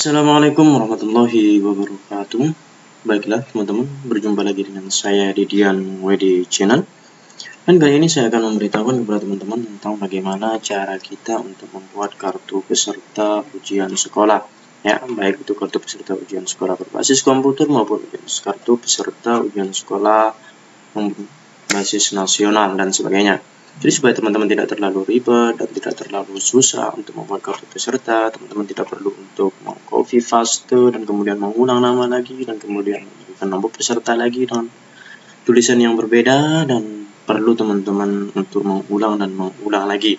Assalamualaikum warahmatullahi wabarakatuh. Baiklah teman-teman, berjumpa lagi dengan saya Didian WD Channel. Dan kali ini saya akan memberitahukan kepada teman-teman tentang bagaimana cara kita untuk membuat kartu peserta ujian sekolah. Ya, baik itu kartu peserta ujian sekolah berbasis komputer maupun kartu peserta ujian sekolah berbasis nasional dan sebagainya. Jadi supaya teman-teman tidak terlalu ribet dan tidak terlalu susah untuk membuat kartu peserta, teman-teman tidak perlu untuk meng-copy paste dan kemudian mengulang nama lagi dan kemudian memberikan nomor peserta lagi dengan tulisan yang berbeda, dan perlu teman-teman untuk mengulang dan mengulang lagi.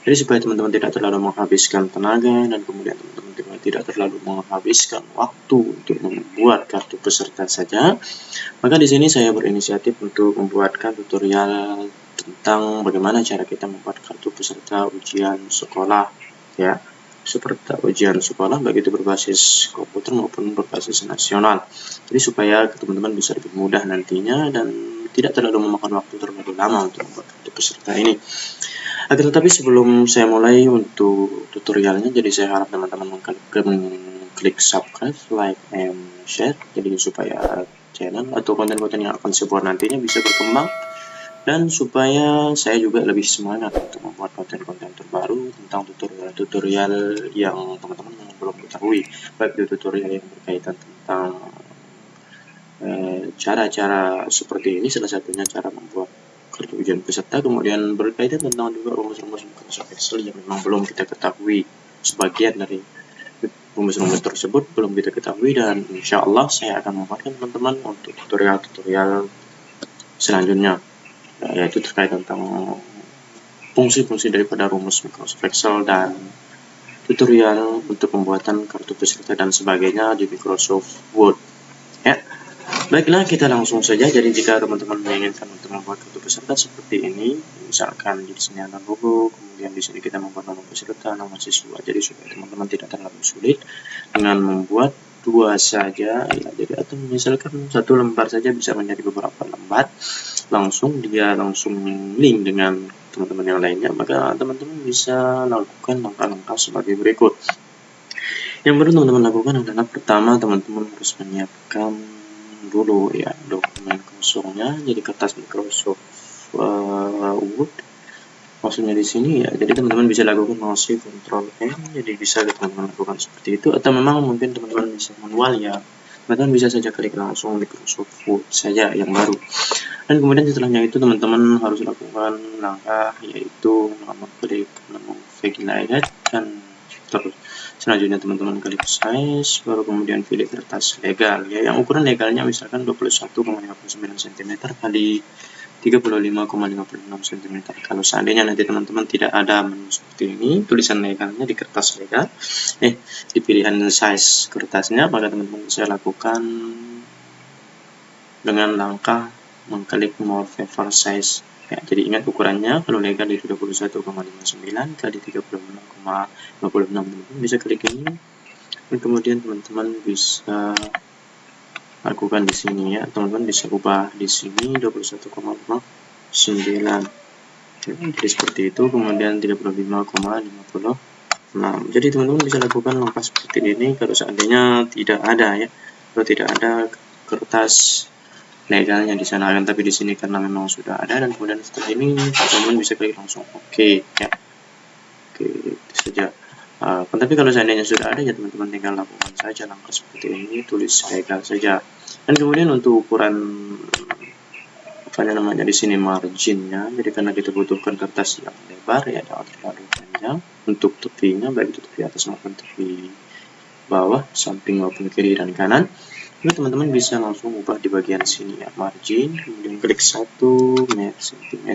Jadi supaya teman-teman tidak terlalu menghabiskan tenaga dan kemudian teman-teman tidak terlalu menghabiskan waktu untuk membuat kartu peserta saja, maka di sini saya berinisiatif untuk membuatkan tutorial tentang bagaimana cara kita membuat kartu peserta ujian sekolah, ya, seperti ujian sekolah baik itu berbasis komputer maupun berbasis nasional. Jadi supaya teman-teman bisa lebih mudah nantinya dan tidak terlalu memakan waktu terlalu lama untuk membuat kartu peserta ini. Akan tetapi sebelum saya mulai untuk tutorialnya, jadi saya harap teman-teman mengklik subscribe, like, and share, jadi supaya channel atau konten-konten yang akan saya buat nantinya bisa berkembang, dan supaya saya juga lebih semangat untuk membuat konten-konten terbaru tentang tutorial-tutorial yang teman-teman belum ketahui, baik itu tutorial yang berkaitan tentang cara-cara seperti ini, salah satunya cara membuat kartu ujian peserta, kemudian berkaitan tentang juga rumus-rumus Microsoft Excel yang memang belum kita ketahui, sebagian dari rumus-rumus tersebut belum kita ketahui, dan insya Allah saya akan membuatkan teman-teman untuk tutorial-tutorial selanjutnya, yaitu terkait tentang fungsi-fungsi daripada rumus Microsoft Excel dan tutorial untuk pembuatan kartu peserta dan sebagainya di Microsoft Word. Ya, baiklah kita langsung saja. Jadi jika teman-teman menginginkan untuk membuat kartu peserta seperti ini, misalkan di sini ada logo, kemudian di sini kita membuat nama peserta, nama siswa. Jadi supaya teman-teman tidak terlalu sulit dengan membuat dua saja, ya, jadi atau misalkan satu lembar saja bisa menjadi beberapa lembar, langsung link dengan teman-teman yang lainnya, maka teman-teman bisa lakukan langkah-langkah sebagai berikut. Yang perlu teman-teman lakukan adalah pertama teman-teman harus menyiapkan dulu ya dokumen kosongnya, jadi kertas Microsoft Word. Maksudnya di sini ya, jadi teman-teman bisa lakukan mouse Ctrl N, jadi bisa teman-teman lakukan seperti itu, atau memang mungkin teman-teman bisa manual ya, teman-teman bisa saja klik langsung Microsoft Word saja yang baru. Dan kemudian setelahnya itu teman-teman harus lakukan langkah yaitu mengklik menu Highlight dan terus selanjutnya teman-teman klik size, baru kemudian pilih kertas legal ya, yang ukuran legalnya misalkan 21,59 cm kali 35,56 cm. Kalau seandainya nanti teman-teman tidak ada menu seperti ini, tulisan legalnya di kertas legal, di pilihan size kertasnya, maka teman-teman bisa lakukan dengan langkah mengklik more favor size. Ya, jadi ingat ukurannya, kalau legal di 21,59 kali 36,56, teman-teman bisa klik ini, dan kemudian teman-teman bisa lakukan di sini ya, teman-teman bisa ubah di sini 21,59, jadi seperti itu, kemudian 35,56. jadi teman-teman bisa lakukan langkah seperti ini kalau seandainya tidak ada ya, kalau tidak ada kertas legalnya di sana, kan tapi di sini karena memang sudah ada, dan kemudian setelah ini teman-teman bisa klik langsung oke ya, oke itu saja. Tapi kalau seandainya sudah ada ya teman-teman tinggal lakukan saja langkah seperti ini, tulis legal saja. Dan kemudian untuk ukuran di sini marginnya, jadi karena kita butuhkan kertas yang lebar ya, jangan terlalu panjang untuk tepinya, baik itu tepi atas maupun tepi bawah, samping maupun kiri dan kanan. Ini teman-teman bisa langsung ubah di bagian sini ya, margin, kemudian klik 1 cm.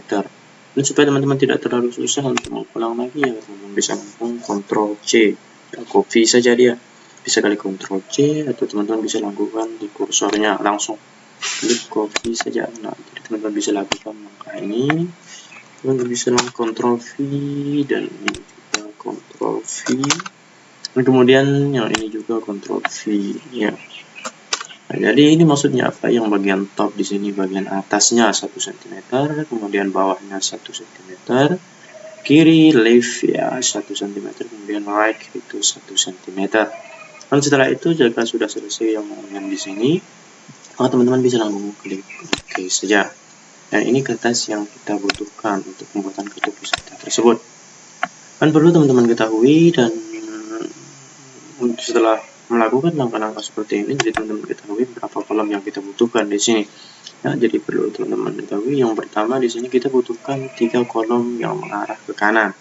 Dan supaya teman-teman tidak terlalu susah untuk mengulang lagi ya, teman-teman bisa langsung Ctrl C, ya, copy saja dia, bisa klik Ctrl C, atau teman-teman bisa lakukan di kursornya langsung klik copy saja. Nah, jadi teman-teman bisa lakukan langkah ini, teman-teman bisa lakukan Ctrl V dan ini juga Ctrl V, dan kemudian yang ini juga Ctrl V ya. Nah, jadi ini maksudnya apa? Yang bagian top di sini, bagian atasnya 1 cm, kemudian bawahnya 1 cm, kiri left ya 1 cm, kemudian right itu 1 cm. Dan setelah itu jika sudah selesai yang di sini, maka teman-teman bisa langsung klik oke saja. Dan ini kertas yang kita butuhkan untuk pembuatan kartu peserta tersebut. Dan perlu teman-teman ketahui, dan setelah melakukan langkah-langkah seperti ini, jadi teman-teman ketahui berapa kolom yang kita butuhkan di sini. Ya, jadi perlu teman-teman ketahui yang pertama di sini kita butuhkan 3 kolom yang mengarah ke kanan.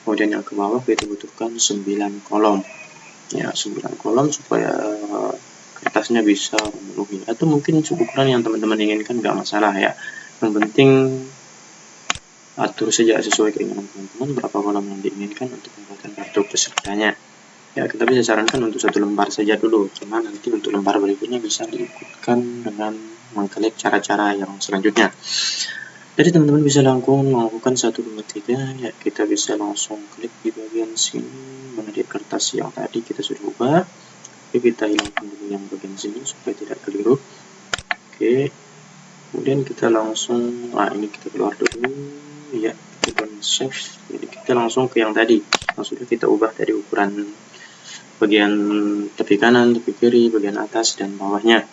Kemudian yang ke bawah kita butuhkan 9 kolom. Ya, 9 kolom supaya kertasnya bisa memenuhi, atau mungkin ukuran yang teman-teman inginkan nggak masalah ya. Yang penting atur saja sesuai keinginan teman-teman berapa kolom yang diinginkan untuk membuatkan kartu pesertanya. Ya, kita bisa sarankan untuk 1 lembar saja dulu, karena nanti untuk lembar berikutnya bisa diikutkan dengan mengklik cara-cara yang selanjutnya. Jadi teman-teman bisa langsung melakukan 1, 2, 3 ya. Kita bisa langsung klik di bagian sini mana di kertas yang tadi kita sudah ubah. Oke, kita hilangkan dulu yang bagian sini supaya tidak keliru. Oke, kemudian kita langsung ini kita keluar dulu ya, kita save. Jadi kita langsung ke yang tadi yang sudah kita ubah dari ukuran bagian tepi kanan, tepi kiri, bagian atas dan bawahnya.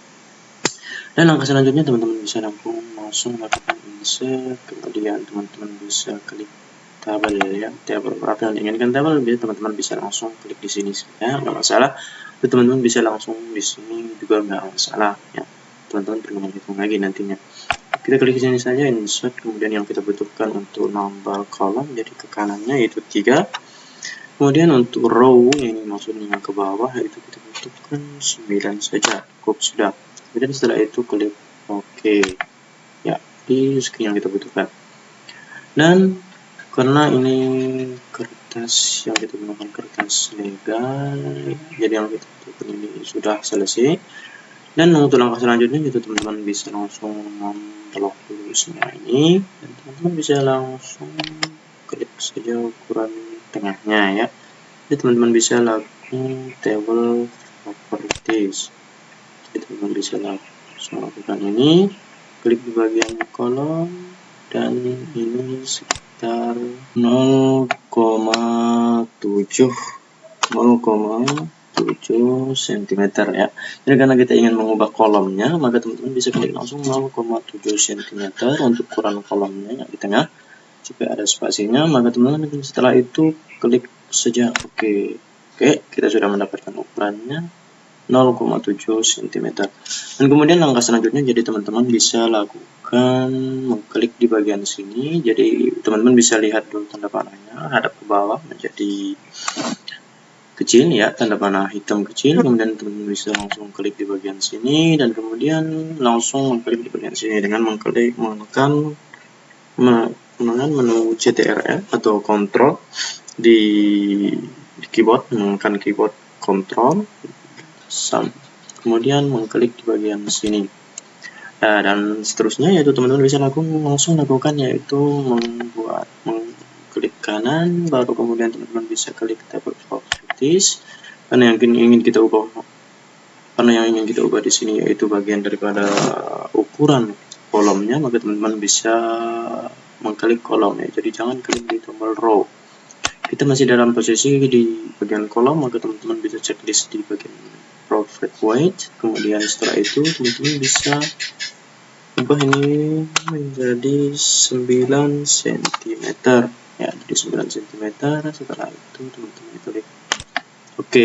Dan langkah selanjutnya teman-teman bisa langsung melakukan insert, kemudian teman-teman bisa klik tabel ya, tabel berapa yang diinginkan tabel, teman-teman bisa langsung klik di sini ya, nggak masalah. Teman-teman bisa langsung di sini juga nggak masalah ya, teman-teman perlu menghitung lagi nantinya. Kita klik di sini saja insert, kemudian yang kita butuhkan untuk nomor kolom jadi ke kanannya yaitu 3. Kemudian untuk row ini maksudnya ke bawah itu kita butuhkan 9 saja, cukup sudah. Kemudian setelah itu klik OK ya, di screen yang kita butuhkan. Dan karena ini kertas yang kita gunakan kertas legal, jadi yang kita butuhkan ini sudah selesai. Dan untuk langkah selanjutnya itu teman-teman bisa langsung memblok dulu semua ini, dan teman-teman bisa langsung klik saja ukuran tengahnya ya. Jadi teman-teman bisa lakukan table properties. Jadi teman-teman bisa langsung lakukan ini, klik di bagian kolom, dan ini sekitar 0,7 cm ya. Jadi karena kita ingin mengubah kolomnya, maka teman-teman bisa klik langsung 0,7 cm untuk ukuran kolomnya yang di tengah supaya ada spasinya. Maka teman-teman setelah itu klik saja OK. Oke, kita sudah mendapatkan ukurannya 0,7 cm. Dan kemudian langkah selanjutnya jadi teman-teman bisa lakukan mengklik di bagian sini. Jadi teman-teman bisa lihat dulu tanda panahnya hadap ke bawah menjadi kecil ya, tanda panah hitam kecil. Kemudian teman-teman bisa langsung klik di bagian sini, dan kemudian langsung mengklik di bagian sini dengan menekan menu CTRL atau Ctrl di keyboard, menekan keyboard Ctrl, kemudian mengklik di bagian sini. Dan seterusnya yaitu teman-teman bisa langsung lakukan yaitu mengklik kanan, baru kemudian teman-teman bisa klik table properties. Karena yang ingin kita ubah di sini yaitu bagian daripada ukuran kolomnya, maka teman-teman bisa mengklik kolom ya. Jadi jangan klik di tombol row. Kita masih dalam posisi di bagian kolom, maka teman-teman bisa checklist di bagian profit weight. Kemudian setelah itu teman-teman bisa ubah ini menjadi 9 cm ya, jadi 9 cm. Setelah itu teman-teman klik OK.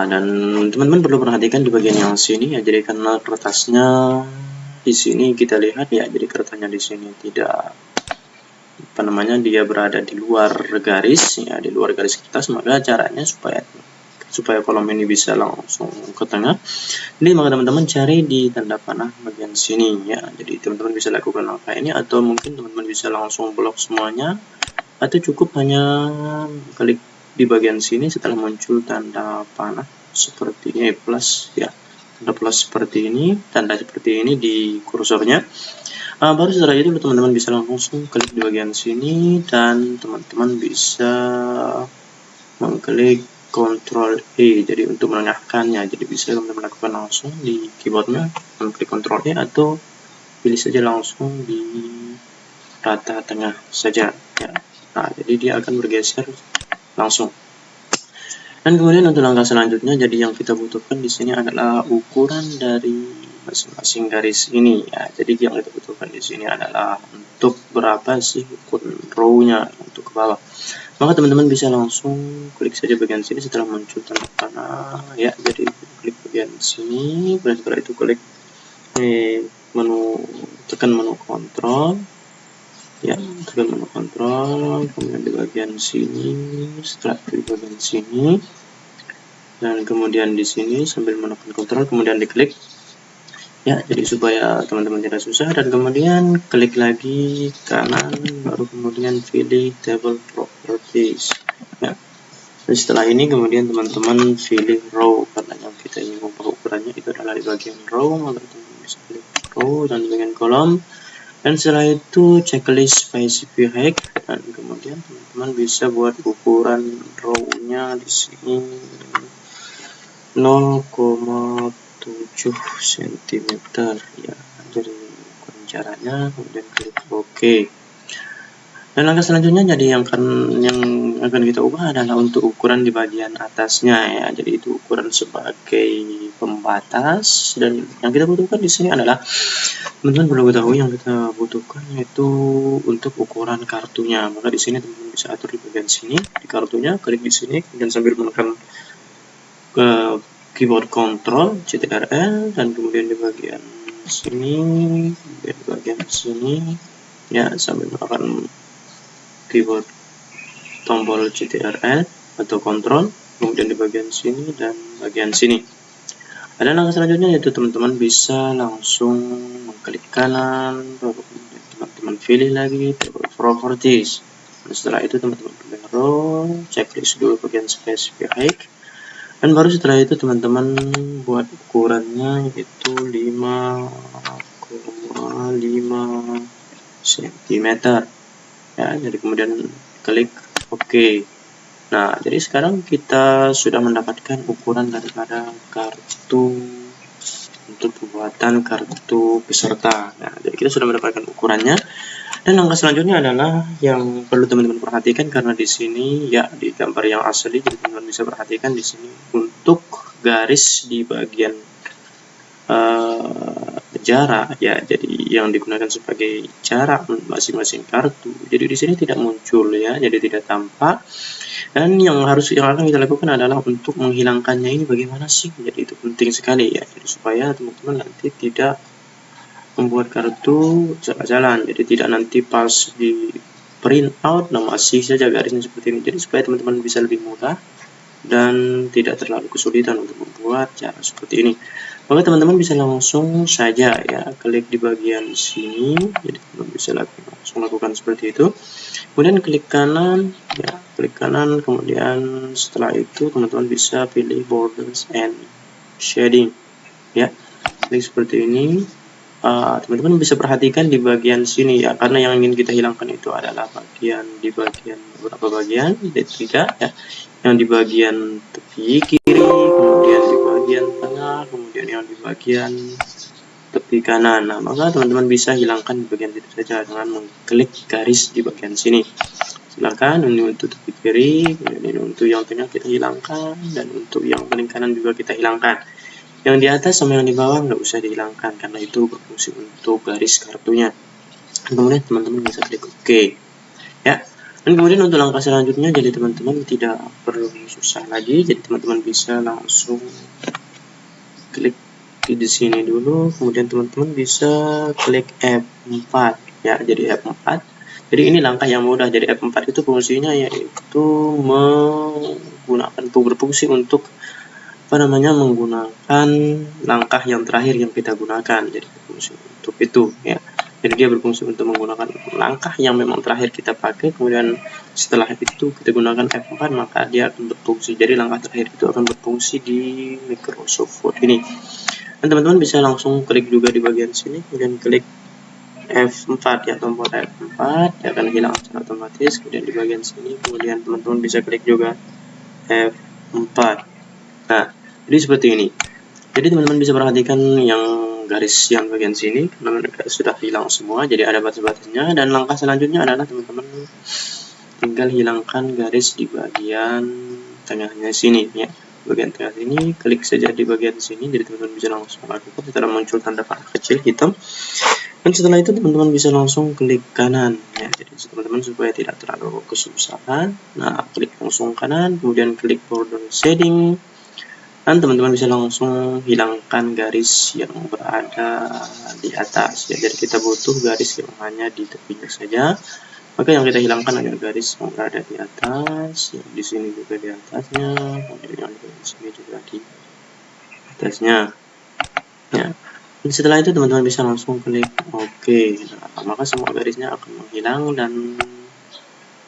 Dan teman-teman perlu perhatikan di bagian yang sini ya, jadi karena kertasnya di sini kita lihat ya, jadi kertasnya di sini tidak dia berada di luar garis ya, di luar garis kertas. Maka caranya supaya kolom ini bisa langsung ke tengah, jadi maka teman-teman cari di tanda panah bagian sini ya. Jadi teman-teman bisa lakukan langkah ini, atau mungkin teman-teman bisa langsung blok semuanya, atau cukup hanya klik di bagian sini setelah muncul tanda panah seperti ini plus ya, tanda plus seperti ini, tanda seperti ini di kursornya. Baru setelah itu teman-teman bisa langsung klik di bagian sini, dan teman-teman bisa mengklik Ctrl E jadi untuk menengahkannya. Jadi bisa teman-teman lakukan langsung di keyboardnya, mengklik Ctrl E, atau pilih saja langsung di rata tengah saja ya. Jadi dia akan bergeser langsung. Dan kemudian untuk langkah selanjutnya, jadi yang kita butuhkan di sini adalah ukuran dari masing-masing garis ini ya. Jadi yang kita butuhkan di sini adalah untuk berapa sih ukuran row-nya untuk ke bawah. Maka teman-teman bisa langsung klik saja bagian sini setelah muncul tanda panah ya. Jadi klik bagian sini, kemudian setelah itu klik menu, tekan menu kontrol ya, tekan menu kontrol, kemudian di bagian sini, setelah di bagian sini, dan kemudian di sini sambil menekan kontrol kemudian diklik ya, jadi supaya teman-teman tidak susah. Dan kemudian klik lagi kanan, baru kemudian pilih table properties ya. Dan setelah ini kemudian teman-teman pilih row, karena yang kita ingin mengubah ukurannya itu adalah di bagian row, maka teman-teman bisa pilih row dan di bagian kolom. Dan setelah itu checklist specific, dan kemudian teman-teman bisa buat ukuran row-nya di sini 0,7 cm ya. Jadi ukuran caranya, kemudian klik OK. Dan langkah selanjutnya jadi yang akan kita ubah adalah untuk ukuran di bagian atasnya ya. Jadi itu ukuran sebagai pembatas, dan yang kita butuhkan di sini adalah, teman-teman perlu ketahui yang kita butuhkan yaitu untuk ukuran kartunya. Maka di sini teman-teman bisa atur di bagian sini di kartunya, klik di sini dan sambil menekan ke keyboard Ctrl Ctrl, dan kemudian di bagian sini, di bagian sini ya, sambil menekan keyboard tombol Ctrl atau Ctrl, kemudian di bagian sini dan bagian sini. Ada langkah selanjutnya yaitu teman-teman bisa langsung mengklik kanan, baru kemudian teman-teman pilih lagi table properties. Dan setelah itu teman-teman pilih row, checklist dulu bagian specific, dan baru setelah itu teman-teman buat ukurannya yaitu 5,5 cm ya. Jadi kemudian klik OK. Nah, jadi sekarang kita sudah mendapatkan ukuran daripada kartu untuk pembuatan kartu peserta. Nah, jadi kita sudah mendapatkan ukurannya. Dan langkah selanjutnya adalah yang perlu teman-teman perhatikan, karena di sini ya di gambar yang asli, jadi teman-teman bisa perhatikan di sini untuk garis di bagian jarak ya, jadi yang digunakan sebagai jarak masing-masing kartu. Jadi di sini tidak muncul ya, jadi tidak tampak. Dan yang akan kita lakukan adalah untuk menghilangkannya ini bagaimana sih? Jadi itu penting sekali ya, jadi supaya teman-teman nanti tidak membuat kartu jalan-jalan, jadi tidak nanti pas di print out nah masih saja garisnya seperti ini. Jadi supaya teman-teman bisa lebih mudah dan tidak terlalu kesulitan untuk membuat cara seperti ini, maka teman-teman bisa langsung saja ya klik di bagian sini. Jadi teman-teman bisa langsung lakukan seperti itu, kemudian klik kanan ya, klik kanan, kemudian setelah itu teman-teman bisa pilih borders and shading ya, klik seperti ini. Teman-teman bisa perhatikan di bagian sini ya, karena yang ingin kita hilangkan itu adalah beberapa bagian, ada 3 ya, yang di bagian tepi kiri, kemudian di bagian tengah, kemudian yang di bagian tepi kanan. Nah, maka teman-teman bisa hilangkan di bagian itu saja dengan mengklik garis di bagian sini. Silakan, ini untuk tepi kiri, kemudian ini untuk yang tengah kita hilangkan, dan untuk yang paling kanan juga kita hilangkan. Yang di atas sama yang di bawah nggak usah dihilangkan karena itu berfungsi untuk garis kartunya. Kemudian teman-teman bisa klik OK ya. Dan kemudian untuk langkah selanjutnya, jadi teman-teman tidak perlu susah lagi, jadi teman-teman bisa langsung klik di sini dulu, kemudian teman-teman bisa klik F4 ya. Jadi F4, jadi ini langkah yang mudah. Jadi F4 itu fungsinya yaitu berfungsi untuk menggunakan langkah yang terakhir yang kita gunakan. Jadi berfungsi untuk itu ya. Jadi dia berfungsi untuk menggunakan langkah yang memang terakhir kita pakai, kemudian setelah itu kita gunakan F4 maka dia akan berfungsi. Jadi langkah terakhir itu akan berfungsi di Microsoft Word ini. Dan teman-teman bisa langsung klik juga di bagian sini, kemudian klik F4 ya, tombol F4 dia akan hilang secara otomatis. Kemudian di bagian sini, kemudian teman-teman bisa klik juga F4. Nah, jadi seperti ini. Jadi teman-teman bisa perhatikan yang garis yang bagian sini karena mereka sudah hilang semua, jadi ada batas-batasnya. Dan langkah selanjutnya adalah teman-teman tinggal hilangkan garis di bagian tengahnya sini ya. Bagian tengah sini, klik saja di bagian sini, jadi teman-teman bisa langsung lakukan setelah muncul tanda panah kecil hitam. Dan setelah itu teman-teman bisa langsung klik kanan ya. Jadi teman-teman supaya tidak terlalu kesusahan, nah klik langsung kanan, kemudian klik border shading, dan teman-teman bisa langsung hilangkan garis yang berada di atas ya. Jadi kita butuh garis yang hanya di tepinya saja, maka yang kita hilangkan adalah garis yang berada di atas ya. Di sini juga di atasnya, kemudian di sini juga di atasnya ya. Dan setelah itu teman-teman bisa langsung klik OK. Nah, maka semua garisnya akan menghilang dan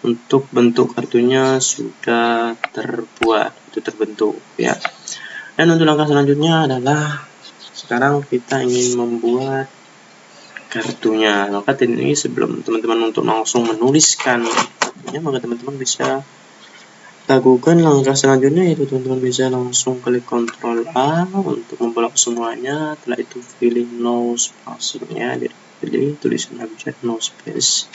untuk bentuk kartunya sudah terbuat, itu terbentuk ya. Dan untuk langkah selanjutnya adalah sekarang kita ingin membuat kartunya. Maka ini sebelum teman-teman untuk langsung menuliskan kartunya, maka teman-teman bisa lakukan langkah selanjutnya, yaitu teman-teman bisa langsung klik Ctrl A untuk memblok semuanya. Setelah itu pilih no spacing ya, jadi pilih tulisan abjad no space.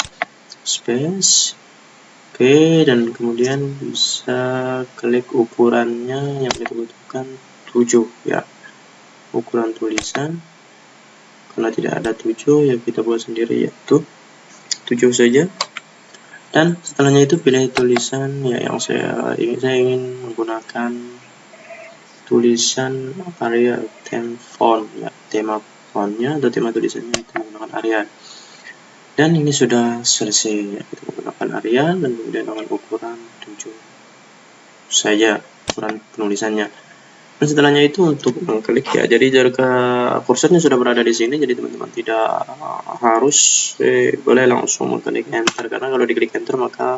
Oke, dan kemudian bisa klik ukurannya yang kita butuhkan 7 ya, ukuran tulisan. Karena tidak ada 7 ya kita buat sendiri, yaitu 7 saja. Dan setelahnya itu pilih tulisan ya, yang saya ingin menggunakan tulisan Arial theme font ya, tema fontnya atau tema tulisannya itu menggunakan Arial. Dan ini sudah selesai ya, kita menggunakan Arial dan kemudian dengan ukuran 7 saja ukuran penulisannya. Dan setelahnya itu untuk mengklik ya, jadi jika kursornya sudah berada di sini, jadi teman-teman tidak harus boleh langsung mengklik enter, karena kalau diklik enter maka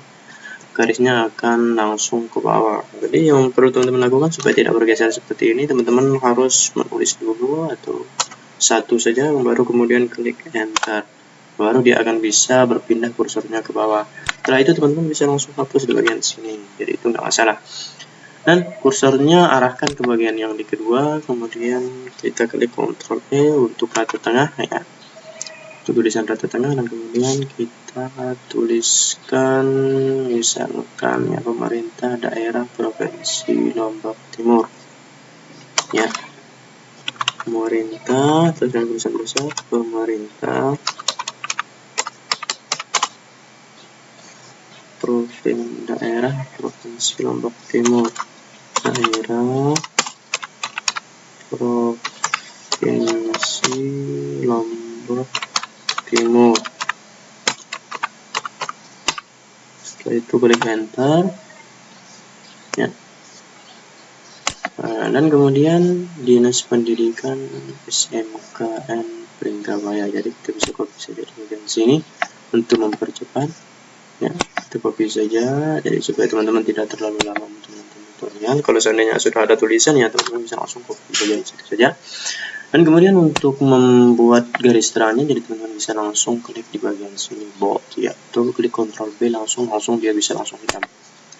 garisnya akan langsung ke bawah. Jadi yang perlu teman-teman lakukan supaya tidak bergeser seperti ini, teman-teman harus menulis dulu atau satu saja, baru kemudian klik enter, baru dia akan bisa berpindah kursornya ke bawah. Setelah itu teman-teman bisa langsung hapus di bagian sini, jadi itu nggak masalah. Dan kursornya arahkan ke bagian yang di kedua, kemudian kita klik Ctrl E untuk rata tengah ya, untuk tulisan rata tengah, dan kemudian kita tuliskan misalkan ya, pemerintah daerah provinsi Lombok Timur ya, pemerintah, tulisan besar pemerintah daerah provinsi Lombok Timur, daerah provinsi Lombok Timur. Setelah itu klik enter ya. Dan kemudian Dinas Pendidikan SMKN Pringkabaya, jadi kita bisa copy saja di bagian sini untuk mempercepat ya, kita copy saja, jadi supaya teman-teman tidak terlalu lama untuk menonton tutorial. Kalau seandainya sudah ada tulisan ya, teman-teman bisa langsung copy bagian situ saja. Dan kemudian untuk membuat garis terangnya, jadi teman-teman bisa langsung klik di bagian sini bold ya, atau klik Ctrl B langsung dia bisa langsung hitam.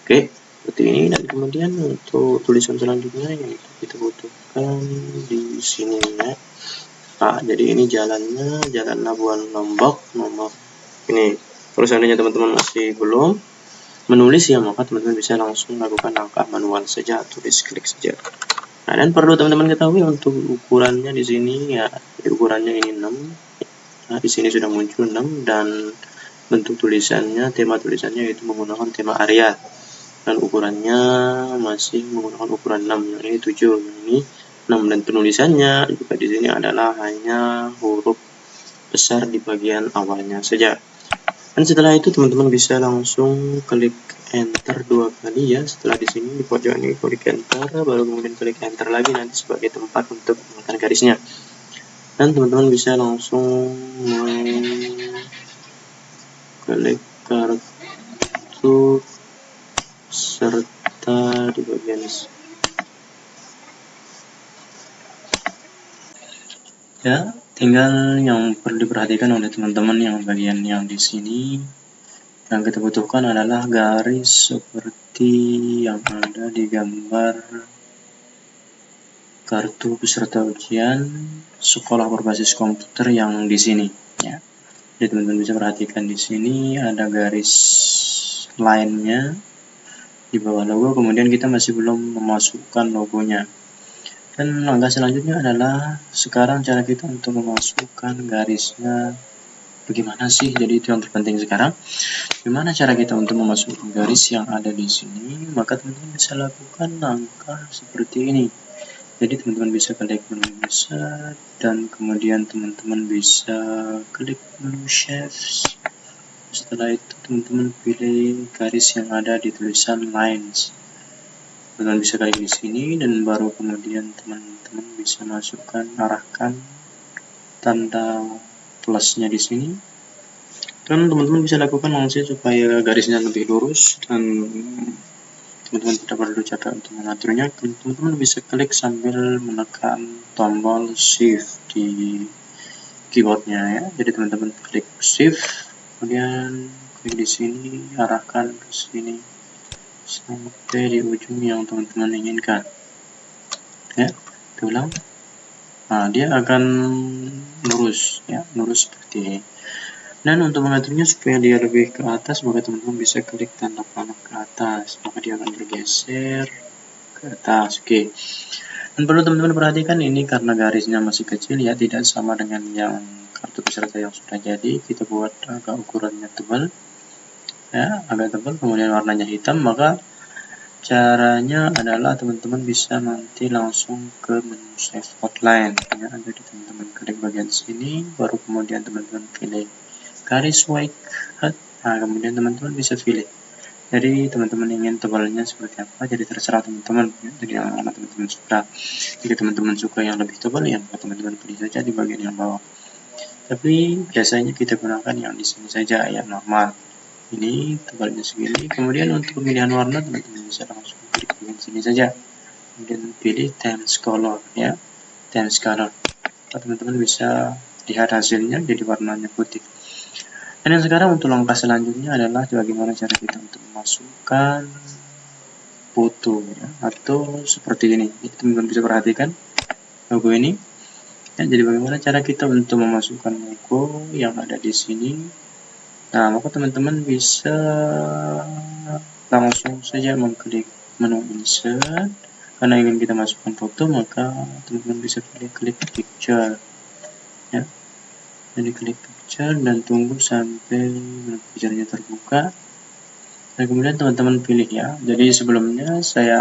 Oke, seperti ini. Dan kemudian untuk tulisan selanjutnya yang kita butuhkan di sini ya. Nah, jadi ini jalannya, Jalan Labuan Lombok nomor ini. Kalau seandainya teman-teman masih belum menulis ya, maka teman-teman bisa langsung lakukan langkah manual saja, tulis klik saja. Nah, dan perlu teman-teman ketahui untuk ukurannya di sini ya, ukurannya ini 6. Nah, di sini sudah muncul 6, dan bentuk tulisannya, tema tulisannya itu menggunakan tema Arial. Dan ukurannya masih menggunakan ukuran 6, yang ini 7, yang ini 6, dan penulisannya juga di sini adalah hanya huruf besar di bagian awalnya saja. Dan setelah itu teman-teman bisa langsung klik enter 2 kali ya. Setelah di sini di pojok ini klik enter, baru kemudian klik enter lagi nanti sebagai tempat untuk menggunakan garisnya. Dan teman-teman bisa langsung klik kartu serta di bagian ya, tinggal yang perlu diperhatikan oleh teman-teman yang bagian yang di sini, yang kita butuhkan adalah garis seperti yang ada di gambar kartu peserta ujian sekolah berbasis komputer yang di sini ya. Jadi teman-teman bisa perhatikan di sini ada garis line-nya di bawah logo, kemudian kita masih belum memasukkan logonya. Dan langkah selanjutnya adalah sekarang cara kita untuk memasukkan garisnya bagaimana sih. Jadi itu yang terpenting sekarang. Gimana cara kita untuk memasukkan garis yang ada di sini? Maka teman-teman bisa lakukan langkah seperti ini. Jadi teman-teman bisa klik menu insert dan kemudian teman-teman bisa klik menu shapes. Setelah itu teman-teman pilih garis yang ada di tulisan lines. Teman-teman bisa klik di sini dan baru kemudian teman-teman bisa masukkan, arahkan tanda plusnya di sini. Dan teman-teman bisa lakukan langsung supaya garisnya lebih lurus dan teman-teman tidak perlu capek untuk mengaturnya. Teman-teman bisa klik sambil menekan tombol shift di keyboardnya ya. Jadi teman-teman klik shift, kemudian klik di sini, arahkan ke sini sampai di ujung yang teman-teman inginkan. Ya, diulang. Nah, dia akan lurus ya, lurus seperti ini. Dan untuk mengaturnya supaya dia lebih ke atas, maka teman-teman bisa klik tanda panah ke atas, maka dia akan bergeser ke atas. Oke. Dan perlu teman-teman perhatikan ini karena garisnya masih kecil ya, tidak sama dengan yang kartu peserta yang sudah jadi. Kita buat agak ukurannya tebal ya, agak tebal, kemudian warnanya hitam. Maka caranya adalah teman-teman bisa nanti langsung ke menu save outline ya. Jadi teman-teman klik bagian sini, baru kemudian teman-teman pilih garis white hat. Nah, kemudian teman-teman bisa pilih. Jadi teman-teman ingin tebalnya seperti apa, jadi terserah teman-teman. Jadi yang mana teman-teman suka. Jika teman-teman suka yang lebih tebal, ya teman-teman pilih saja di bagian yang bawah. Tapi biasanya kita gunakan yang di sini saja, yang normal. Ini tebalnya segini. Kemudian untuk pemilihan warna, teman-teman bisa langsung klik bagian sini saja. Kemudian pilih Themes Color ya, Themes Color. Teman-teman bisa lihat hasilnya jadi warnanya putih. Dan yang sekarang untuk langkah selanjutnya adalah bagaimana cara kita untuk memasukkan foto ya, atau seperti ini. Teman-teman bisa perhatikan logo ini. Ya, jadi bagaimana cara kita untuk memasukkan logo yang ada di sini. Nah, maka teman-teman bisa langsung saja mengklik menu insert. Karena ingin kita masukkan foto, maka teman-teman bisa pilih klik picture ya. Jadi klik picture dan tunggu sampai picture-nya terbuka. Dan kemudian teman-teman pilih ya. Jadi sebelumnya saya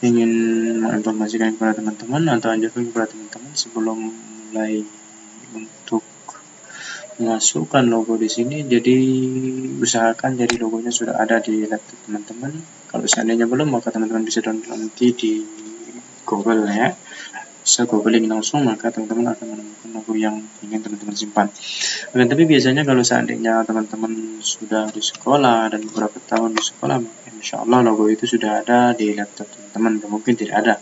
ingin menginformasikan kepada teman-teman atau anjurkan kepada teman-teman sebelum mulai untuk memasukkan logo di sini. Jadi usahakan jadi logonya sudah ada di laptop teman-teman. Kalau seandainya belum, maka teman-teman bisa download nanti di Google ya. Bisa googling langsung, maka teman-teman akan menemukan logo yang ingin teman-teman simpan. Oke, tapi biasanya kalau seandainya teman-teman sudah di sekolah dan beberapa tahun di sekolah, insya Allah logo itu sudah ada di laptop teman-teman. Mungkin tidak ada,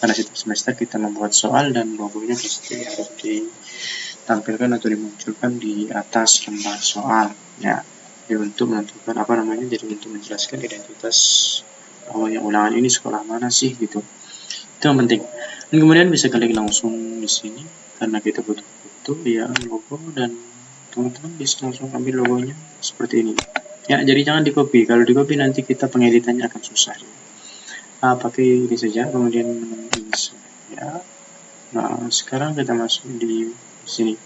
karena setiap semester kita membuat soal dan logonya pasti harus ditampilkan atau dimunculkan di atas lembar soal ya. Jadi untuk menentukan apa namanya, jadi untuk menjelaskan identitas bahwa yang ulangan ini sekolah mana sih gitu. Itu yang penting. Dan kemudian bisa klik langsung di sini karena kita butuh foto ya, logo, dan teman-teman bisa langsung ambil logonya seperti ini ya. Jadi jangan di copy, kalau di copy nanti kita pengeditannya akan susah ya. Nah, pakai ini saja, kemudian insert ya. Nah, sekarang kita masuk di sini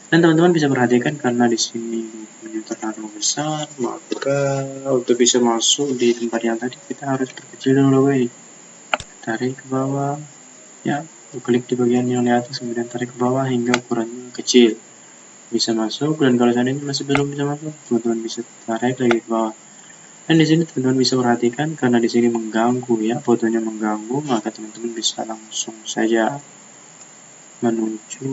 dan teman-teman bisa perhatikan karena di sini logonya terlalu besar, maka untuk bisa masuk di tempat yang tadi kita harus perkecil dulu logo ini. Tarik ke bawah ya, klik di bagian yang di atas, kemudian tarik ke bawah hingga ukurannya kecil, bisa masuk. Dan kalau seandainya masih belum bisa masuk, teman-teman bisa tarik lagi ke bawah. Dan di sini teman-teman bisa perhatikan karena di sini mengganggu ya, fotonya mengganggu, maka teman-teman bisa langsung saja menuju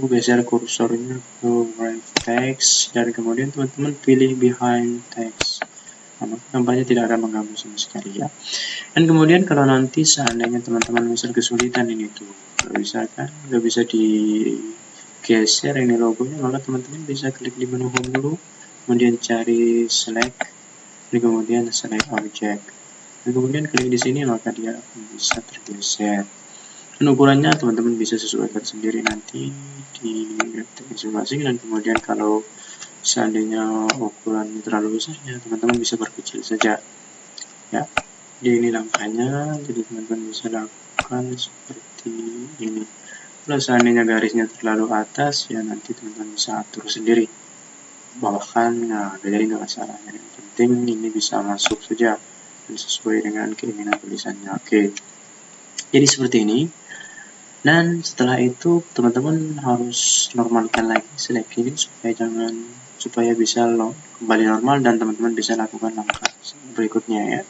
geser kursornya ke right text dan kemudian teman-teman pilih behind text. Nampaknya tidak akan mengganggu sama sekali ya. Dan kemudian kalau nanti seandainya teman-teman misal kesulitan ini tuh nggak bisa digeser ini logonya, maka teman-teman bisa klik di menu home dulu, kemudian cari select, dan kemudian select object, dan kemudian klik di sini, maka dia bisa tergeser. Dan ukurannya teman-teman bisa sesuaikan sendiri nanti di laptop masing-masing. Dan kemudian kalau seandainya ukurannya terlalu besar, ya teman-teman bisa perkecil saja ya. Jadi ini langkahnya, jadi teman-teman bisa lakukan seperti ini. Kalau seandainya garisnya terlalu atas, ya nanti teman-teman bisa atur sendiri bawahkan. Nah, jadi nggak masalah, yang penting ini bisa masuk saja dan sesuai dengan keinginan tulisannya. Oke, jadi seperti ini. Dan setelah itu teman-teman harus normalkan lagi select ini supaya bisa kembali normal dan teman-teman bisa lakukan langkah berikutnya ya.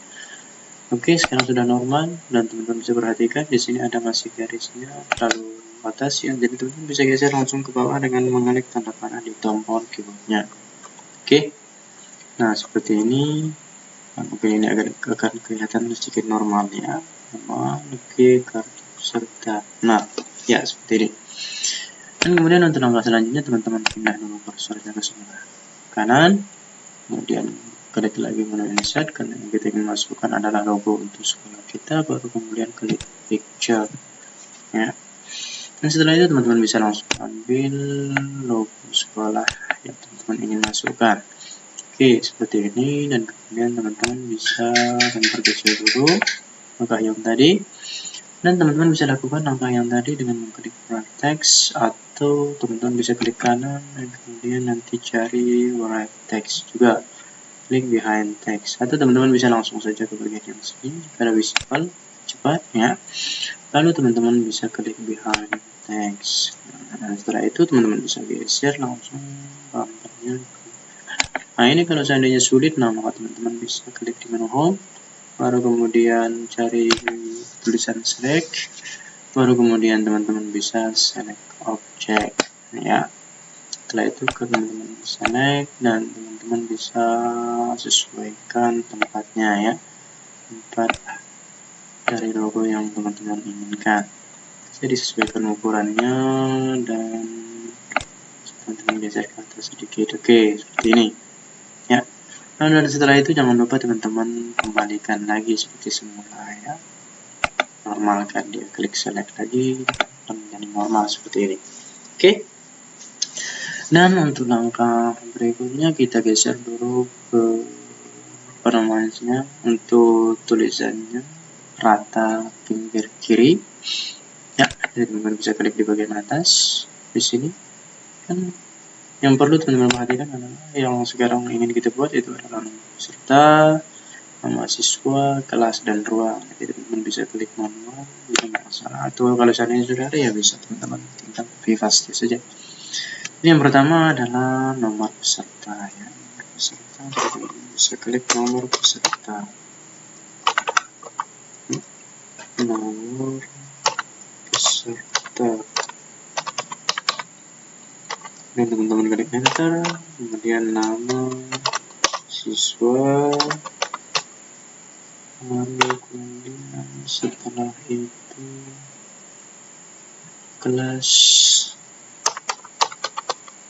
Oke, sekarang sudah normal dan teman-teman bisa perhatikan di sini ada masih garisnya terlalu atas ya, jadi teman-teman bisa geser langsung ke bawah dengan mengklik tanda panah di tombol keyboardnya. Oke, nah seperti ini. Nah, mungkin ini akan kelihatan sedikit normal ya. Oke, kartu peserta. Nah, ya seperti ini. Dan kemudian untuk langkah selanjutnya teman-teman pindah dulu kursornya ke sebelah kanan, kemudian klik lagi menu insert karena yang kita ingin masukkan adalah logo untuk sekolah kita, baru kemudian klik picture ya. Dan setelah itu teman-teman bisa langsung ambil logo sekolah yang teman-teman ingin masukkan. Oke, seperti ini, dan kemudian teman-teman bisa memperkecil dulu langkah yang tadi. Dan teman-teman bisa lakukan langkah yang tadi dengan mengklik write text, atau teman-teman bisa klik kanan dan kemudian nanti cari write text juga, klik behind text, atau teman-teman bisa langsung saja ke bagian yang sini supaya lebih cepat ya. Lalu teman-teman bisa klik behind text. Nah, setelah itu teman-teman bisa geser langsung gambarnya. Nah, ini kalau seandainya sulit, nah maka teman-teman bisa klik di menu home, baru kemudian cari tulisan select, baru kemudian teman-teman bisa select object ya. Setelah itu teman-teman select dan teman-teman bisa sesuaikan tempatnya ya, tempat dari logo yang teman-teman inginkan. Jadi sesuaikan ukurannya dan teman-teman geser ke atas sedikit. Oke, seperti ini ya. Dan setelah itu jangan lupa teman-teman kembalikan lagi seperti semula ya. Normalkan dia, klik select lagi dan menjadi normal seperti ini. Oke. Dan untuk langkah berikutnya kita geser dulu ke untuk tulisannya rata pinggir kiri. Ya, jadi teman-teman bisa klik di bagian atas di sini. Kan yang perlu teman-teman perhatikan adalah yang sekarang ingin kita buat itu adalah nama peserta, nama siswa, kelas, dan ruang. Jadi teman-teman bisa klik manual, bisa nggak masalah. Atau kalau seandainya sudah ada ya bisa teman-teman tinggal copy paste saja. Ini yang pertama adalah nomor peserta ya. Nomor peserta, teman-teman bisa klik nomor peserta. Nomor peserta. Dan teman-teman klik enter, kemudian nama siswa, lalu kemudian setelah itu kelas,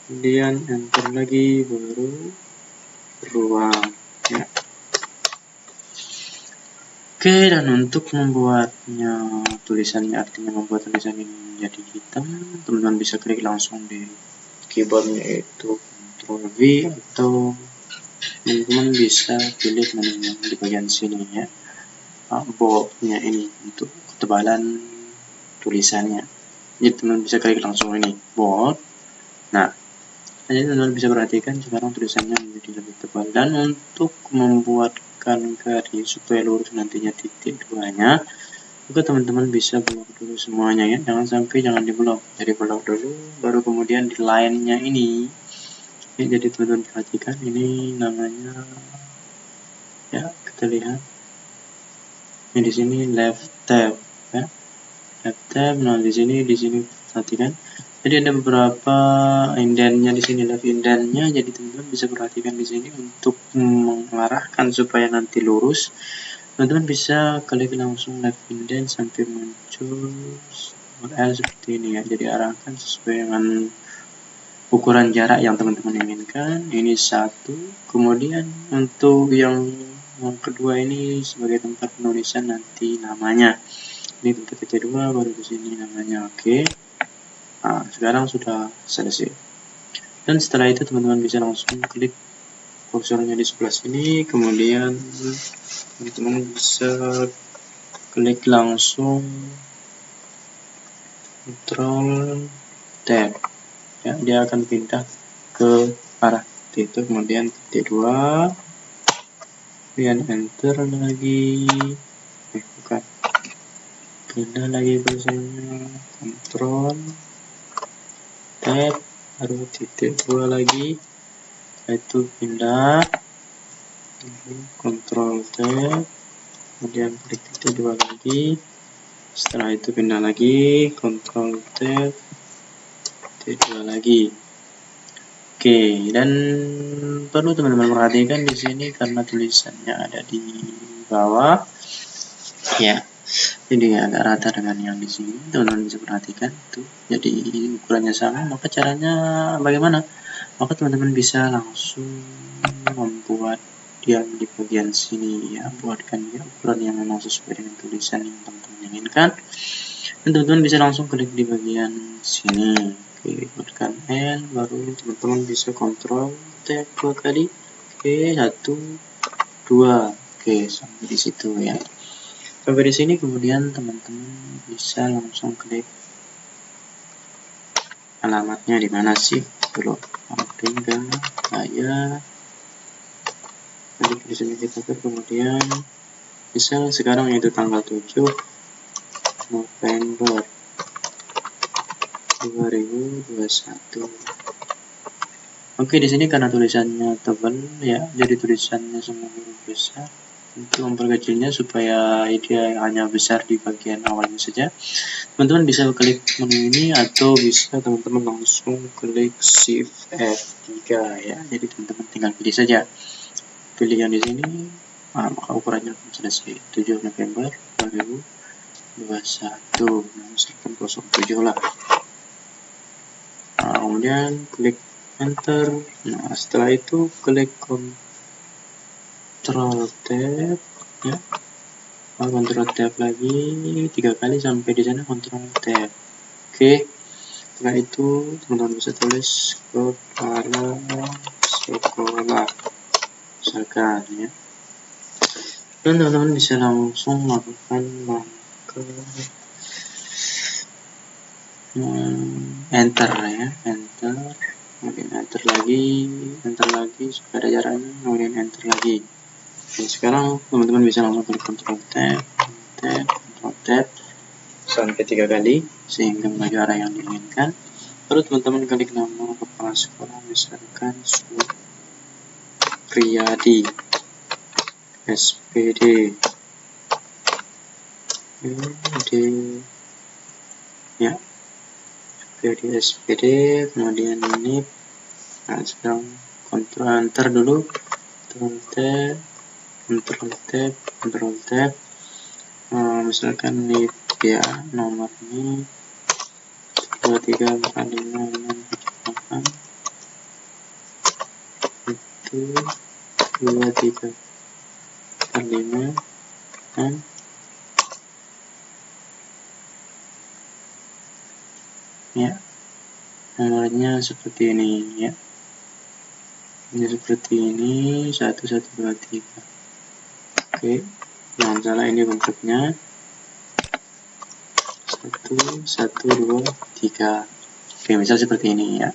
kemudian enter lagi, baru ruang ya. Oke, dan untuk membuatnya tulisannya, artinya membuat tulisan ini menjadi hitam, teman-teman bisa klik langsung di keyboardnya yaitu Ctrl V, atau teman-teman bisa pilih menu di bagian sini ya, boldnya ini untuk ketebalan tulisannya. Jadi teman-teman bisa klik langsung ini bold. Nah, jadi teman-teman bisa perhatikan sekarang tulisannya menjadi lebih tebal. Dan untuk membuatkan garis supaya lurus nantinya titik duanya, juga teman-teman bisa blok dulu semuanya ya, jangan di blok. Jadi blok dulu, baru kemudian di line-nya ini ya, jadi teman-teman perhatikan ini namanya ya, kita lihat ini di sini left tab ya, left tab. Nah di sini perhatikan, jadi ada beberapa indennya di sini, left indennya. Jadi teman-teman bisa perhatikan di sini untuk mengarahkan supaya nanti lurus. Teman-teman bisa klik langsung left indent sampai muncul URL seperti ini ya. Jadi arahkan sesuai dengan ukuran jarak yang teman-teman inginkan. Ini satu. Kemudian untuk yang kedua ini sebagai tempat penulisan nanti namanya. Ini tempat kedua, baru di sini namanya. Oke. Nah, sekarang sudah selesai. Dan setelah itu teman-teman bisa langsung klik kursornya di sebelah sini, kemudian teman-teman bisa klik langsung Ctrl Tab ya, dia akan pindah ke arah itu, kemudian titik 2, kemudian enter lagi, bukan, pindah lagi kursornya, Ctrl Tab, baru titik 2 lagi, itu pindah, Ctrl Tab, kemudian klik titik 2 lagi, setelah itu pindah lagi, Ctrl Tab, titik 2 lagi. Oke, dan perlu teman-teman perhatikan di sini karena tulisannya ada di bawah, ya, jadi agak rata dengan yang di sini. Teman-teman bisa perhatikan tuh, jadi ukurannya sama. Maka caranya bagaimana? Maka teman-teman bisa langsung membuat dia di bagian sini ya, buatkan dia ukuran yang memang sesuai dengan tulisan yang teman-teman inginkan. Dan teman-teman bisa langsung klik di bagian sini. Oke, buatkan L, baru teman-teman bisa kontrol tab 2 kali. Oke, 1, 2. Oke, sampai di situ ya. Sampai di sini, kemudian teman-teman bisa langsung klik alamatnya di mana sih? Kalau tinggal saya klik di sini, kita klik, kemudian misal sekarang itu tanggal 7 November 2021. Oke, di sini karena tulisannya tebal ya, jadi tulisannya semua huruf besar. Untuk memperkecilnya supaya dia hanya besar di bagian awalnya saja, teman-teman bisa klik menu ini atau bisa teman-teman langsung klik Shift F3 ya. Jadi teman-teman tinggal pilih saja. Pilih yang di sini, maka ukurannya akan selesai 7 November 2021. Misalkan 07 lah. Kemudian klik enter. Nah, setelah itu klik Ctrl Tab ya. Ctrl Tab lagi 3 kali sampai di sana, Ctrl Tab. Oke. Setelah itu teman-teman bisa tulis kepala sekolah misalkan ya. Dan teman-teman bisa langsung melakukan langkah enter ya, enter, kemudian enter lagi supaya ada jaraknya, kemudian enter lagi. Oke, sekarang teman-teman bisa langsung klik Ctrl Tab, Ctrl Tab sampai 3 kali sehingga menuju arah yang diinginkan. Lalu teman-teman klik nama kepala sekolah, misalkan Supriyadi SPD ya, Supriyadi SPD, kemudian ini. Nah, sekarang Ctrl Enter dulu, Ctrl Tab, misalkan ini ya nomor ini 2, 3, 4, 5, 6, 7, 8 itu 2, 3, 4, 5, 6 ya, nomornya seperti ini ya. Ini seperti ini, 1, 1, 2, 3. Oke, jangan salah, ini bentuknya 1, 1, 2, 3. Oke, misal seperti ini ya.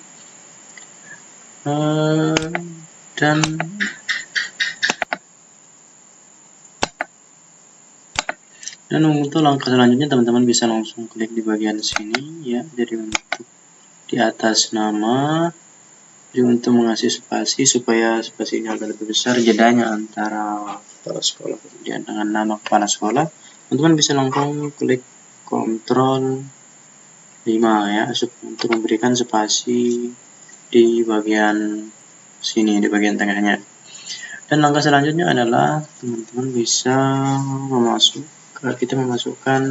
Dan untuk langkah selanjutnya teman-teman bisa langsung klik di bagian sini ya. Jadi untuk di atas nama, jadi untuk mengasih spasi supaya spasinya agak lebih besar jedanya antara kepala sekolah kemudian dengan nama kepala sekolah, teman-teman bisa langsung klik Ctrl 5 ya untuk memberikan spasi di bagian sini, di bagian tengahnya. Dan langkah selanjutnya adalah teman-teman bisa kita memasukkan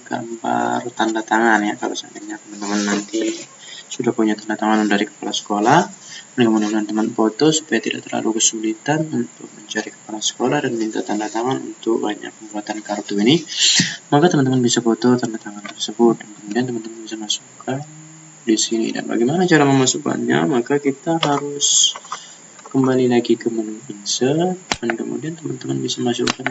gambar tanda tangan ya. Kalau seandainya teman-teman nanti sudah punya tanda tangan dari kepala sekolah, kemudian teman foto supaya tidak terlalu kesulitan untuk mencari kepala sekolah dan minta tanda tangan untuk banyak pembuatan kartu ini, maka teman-teman bisa foto tanda tangan tersebut dan kemudian teman-teman bisa masukkan di sini. Dan bagaimana cara memasukkannya? Maka kita harus kembali lagi ke menu insert, dan kemudian teman-teman bisa masukkan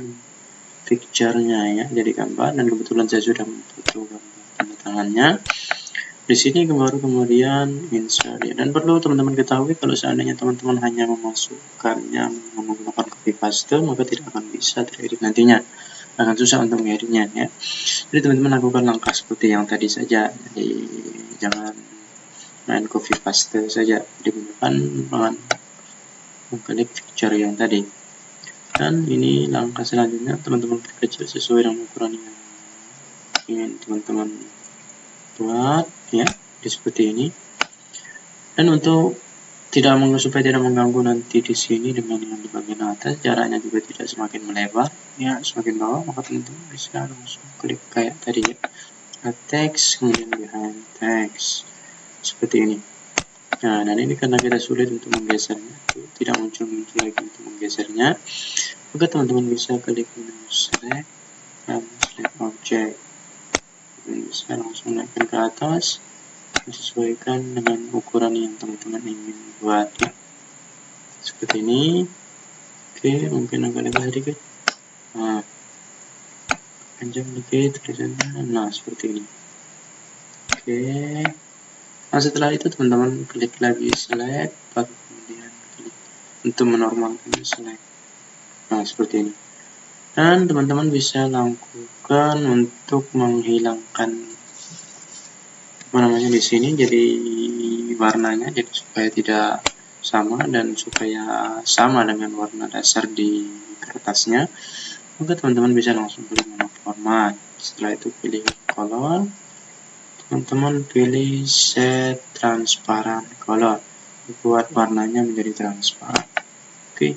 picture-nya ya, jadi gambar. Dan kebetulan saya sudah memfoto gambar tanda tangannya. Di sini baru kemudian insert ya. Dan perlu teman-teman ketahui, kalau seandainya teman-teman hanya memasukkannya menggunakan copy paste, maka tidak akan bisa teredit nantinya, akan susah untuk mengeditnya ya. Jadi teman-teman lakukan langkah seperti yang tadi saja. Jadi jangan main copy paste saja, digunakan dengan mengklik picture yang tadi. Dan ini langkah selanjutnya, teman-teman perkecil sesuai dengan ukuran yang ingin teman-teman buat ya, seperti ini. Dan untuk supaya tidak mengganggu nanti di sini dengan yang di bagian atas, jaraknya juga tidak semakin melebar ya, semakin bawah, maka teman-teman bisa langsung klik kayak tadi ya, add text, kemudian behind text seperti ini. Nah, dan ini karena kita sulit untuk menggesernya, tidak muncul lagi untuk menggesernya, maka teman-teman bisa klik menu select dan select object. Bisa langsung naikkan ke atas, disesuaikan dengan ukuran yang teman-teman ingin buat ya. Seperti ini. Oke, mungkin agak lebar sedikit. Nah, panjang dikit tulisannya. Nah, seperti ini. Oke. Nah, setelah itu teman-teman klik lagi select, baru kemudian klik untuk menormalkan select. Nah, seperti ini. Dan teman-teman bisa lakukan untuk menghilangkan di sini, jadi warnanya, jadi supaya tidak sama dan supaya sama dengan warna dasar di kertasnya, maka teman-teman bisa langsung pilih menu format. Setelah itu pilih color, teman-teman pilih set transparent color, buat warnanya menjadi transparan. Oke.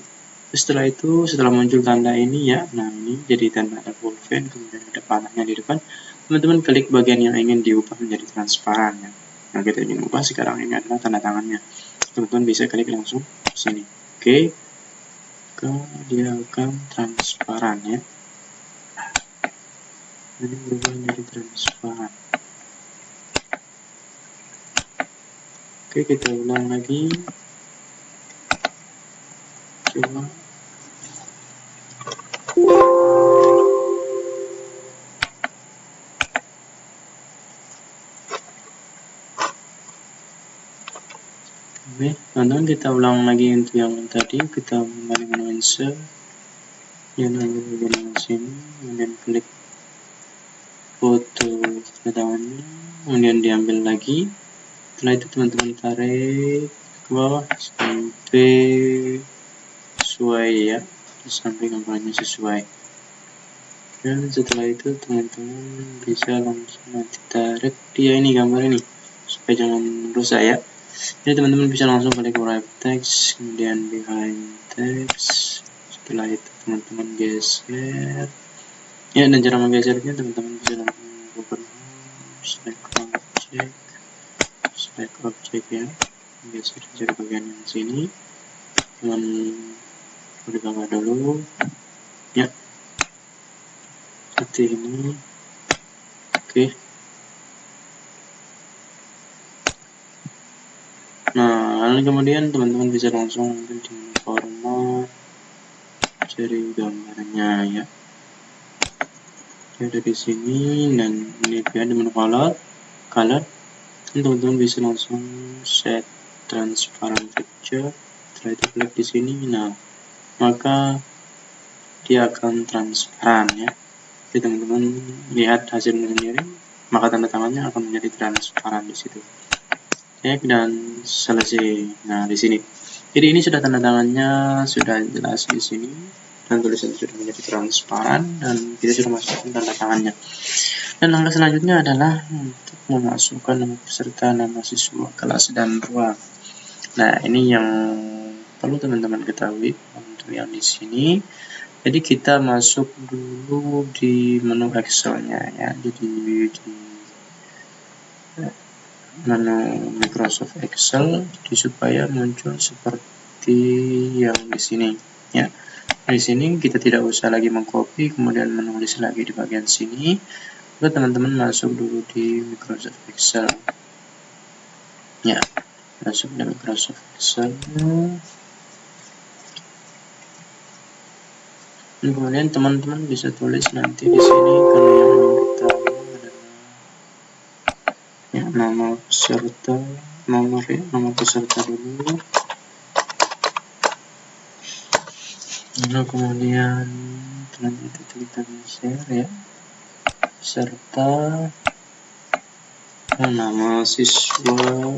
Setelah itu, setelah muncul tanda ini ya, nah ini jadi tanda ada pulpen, kemudian ada panahnya di depan, teman-teman klik bagian yang ingin diubah menjadi transparan ya. Nah, kita ingin ubah sekarang ini adalah tanda tangannya, teman-teman bisa klik langsung di sini. Oke, dia akan transparan ya, ini berubah menjadi transparan. Oke, kita ulang lagi, coba. Oke, teman-teman kita ulang lagi untuk yang tadi, kita kembali menu insert, dan ambil bagian sini, kemudian klik foto tanda tangannya, kemudian diambil lagi. Setelah itu teman-teman tarik ke bawah sampai sesuai ya, sampai gambarnya sesuai. Dan setelah itu teman-teman bisa langsung nanti tarik dia ini, gambar ini, supaya jangan rusak ya. Jadi teman-teman bisa langsung klik wrap text, kemudian behind text. Setelah itu teman-teman geser ya, dan cara menggesernya teman-teman bisa langsung open select object ya, geser saja ke bagian yang sini, teman di bawah dulu ya, seperti ini. Oke. Nah, lalu kemudian teman-teman bisa langsung ambil di menu format, cari gambarnya ya. Ada di sini, dan ini dia di menu color. Teman-teman bisa langsung set transparent picture. Setelah itu klik di sini. Nah, maka dia akan transparan ya. Jadi teman-teman lihat hasilnya sendiri, maka tanda tangannya akan menjadi transparan di situ. Dan selesai. Nah, di sini. Jadi ini sudah tanda tangannya, sudah jelas di sini, dan tulisan sudah menjadi transparan, dan kita sudah masukkan tanda tangannya. Dan langkah selanjutnya adalah untuk memasukkan nama peserta, nama siswa, kelas, dan ruang. Nah, ini yang perlu teman-teman ketahui untuk yang di sini. Jadi kita masuk dulu di menu Excel-nya ya. Jadi di menu Microsoft Excel, jadi supaya muncul seperti yang di sini ya. Di sini kita tidak usah lagi mengcopy kemudian menulis lagi di bagian sini. Lalu teman-teman masuk dulu di Microsoft Excel. Ya, masuk di Microsoft Excel. Dan kemudian teman-teman bisa tulis nanti di sini karena yang ingin kita adalah ya, nama peserta, nomor peserta dulu. Lalu kemudian selanjutnya kita share ya, peserta, nama siswa,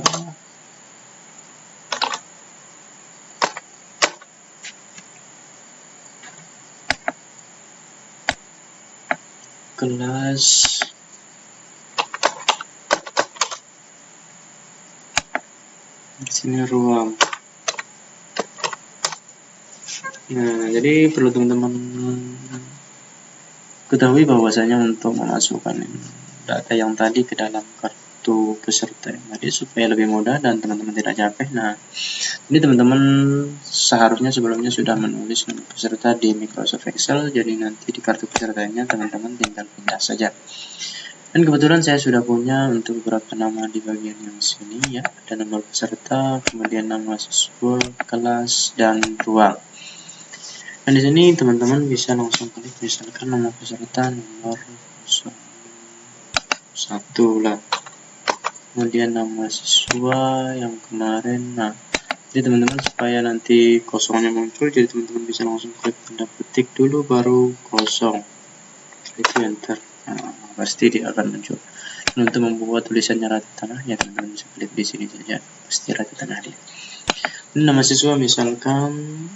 kelas, di sini ruang. Nah, jadi perlu teman-teman ketahui bahwasanya untuk memasukkan data yang tadi ke dalam kartu peserta yang tadi supaya lebih mudah dan teman-teman tidak capek. Nah, ini teman-teman seharusnya sebelumnya sudah menulis nama peserta di Microsoft Excel, jadi nanti di kartu pesertanya teman-teman tinggal pindah saja. Dan kebetulan saya sudah punya untuk beberapa nama di bagian yang sini ya, ada nomor peserta, kemudian nama siswa, kelas, dan ruang. Dan di sini teman-teman bisa langsung klik misalkan nama peserta nomor 01 lah. Kemudian nama siswa yang kemarin. Nah, jadi teman-teman supaya nanti kosongnya muncul, jadi teman-teman bisa langsung klik tanda petik dulu baru kosong. Itu enter. Nah, pasti dia akan muncul. Dan untuk membuat tulisannya rata tengah ya teman-teman bisa klik di sini saja, pasti rata tengah dia. Ini nama siswa misalkan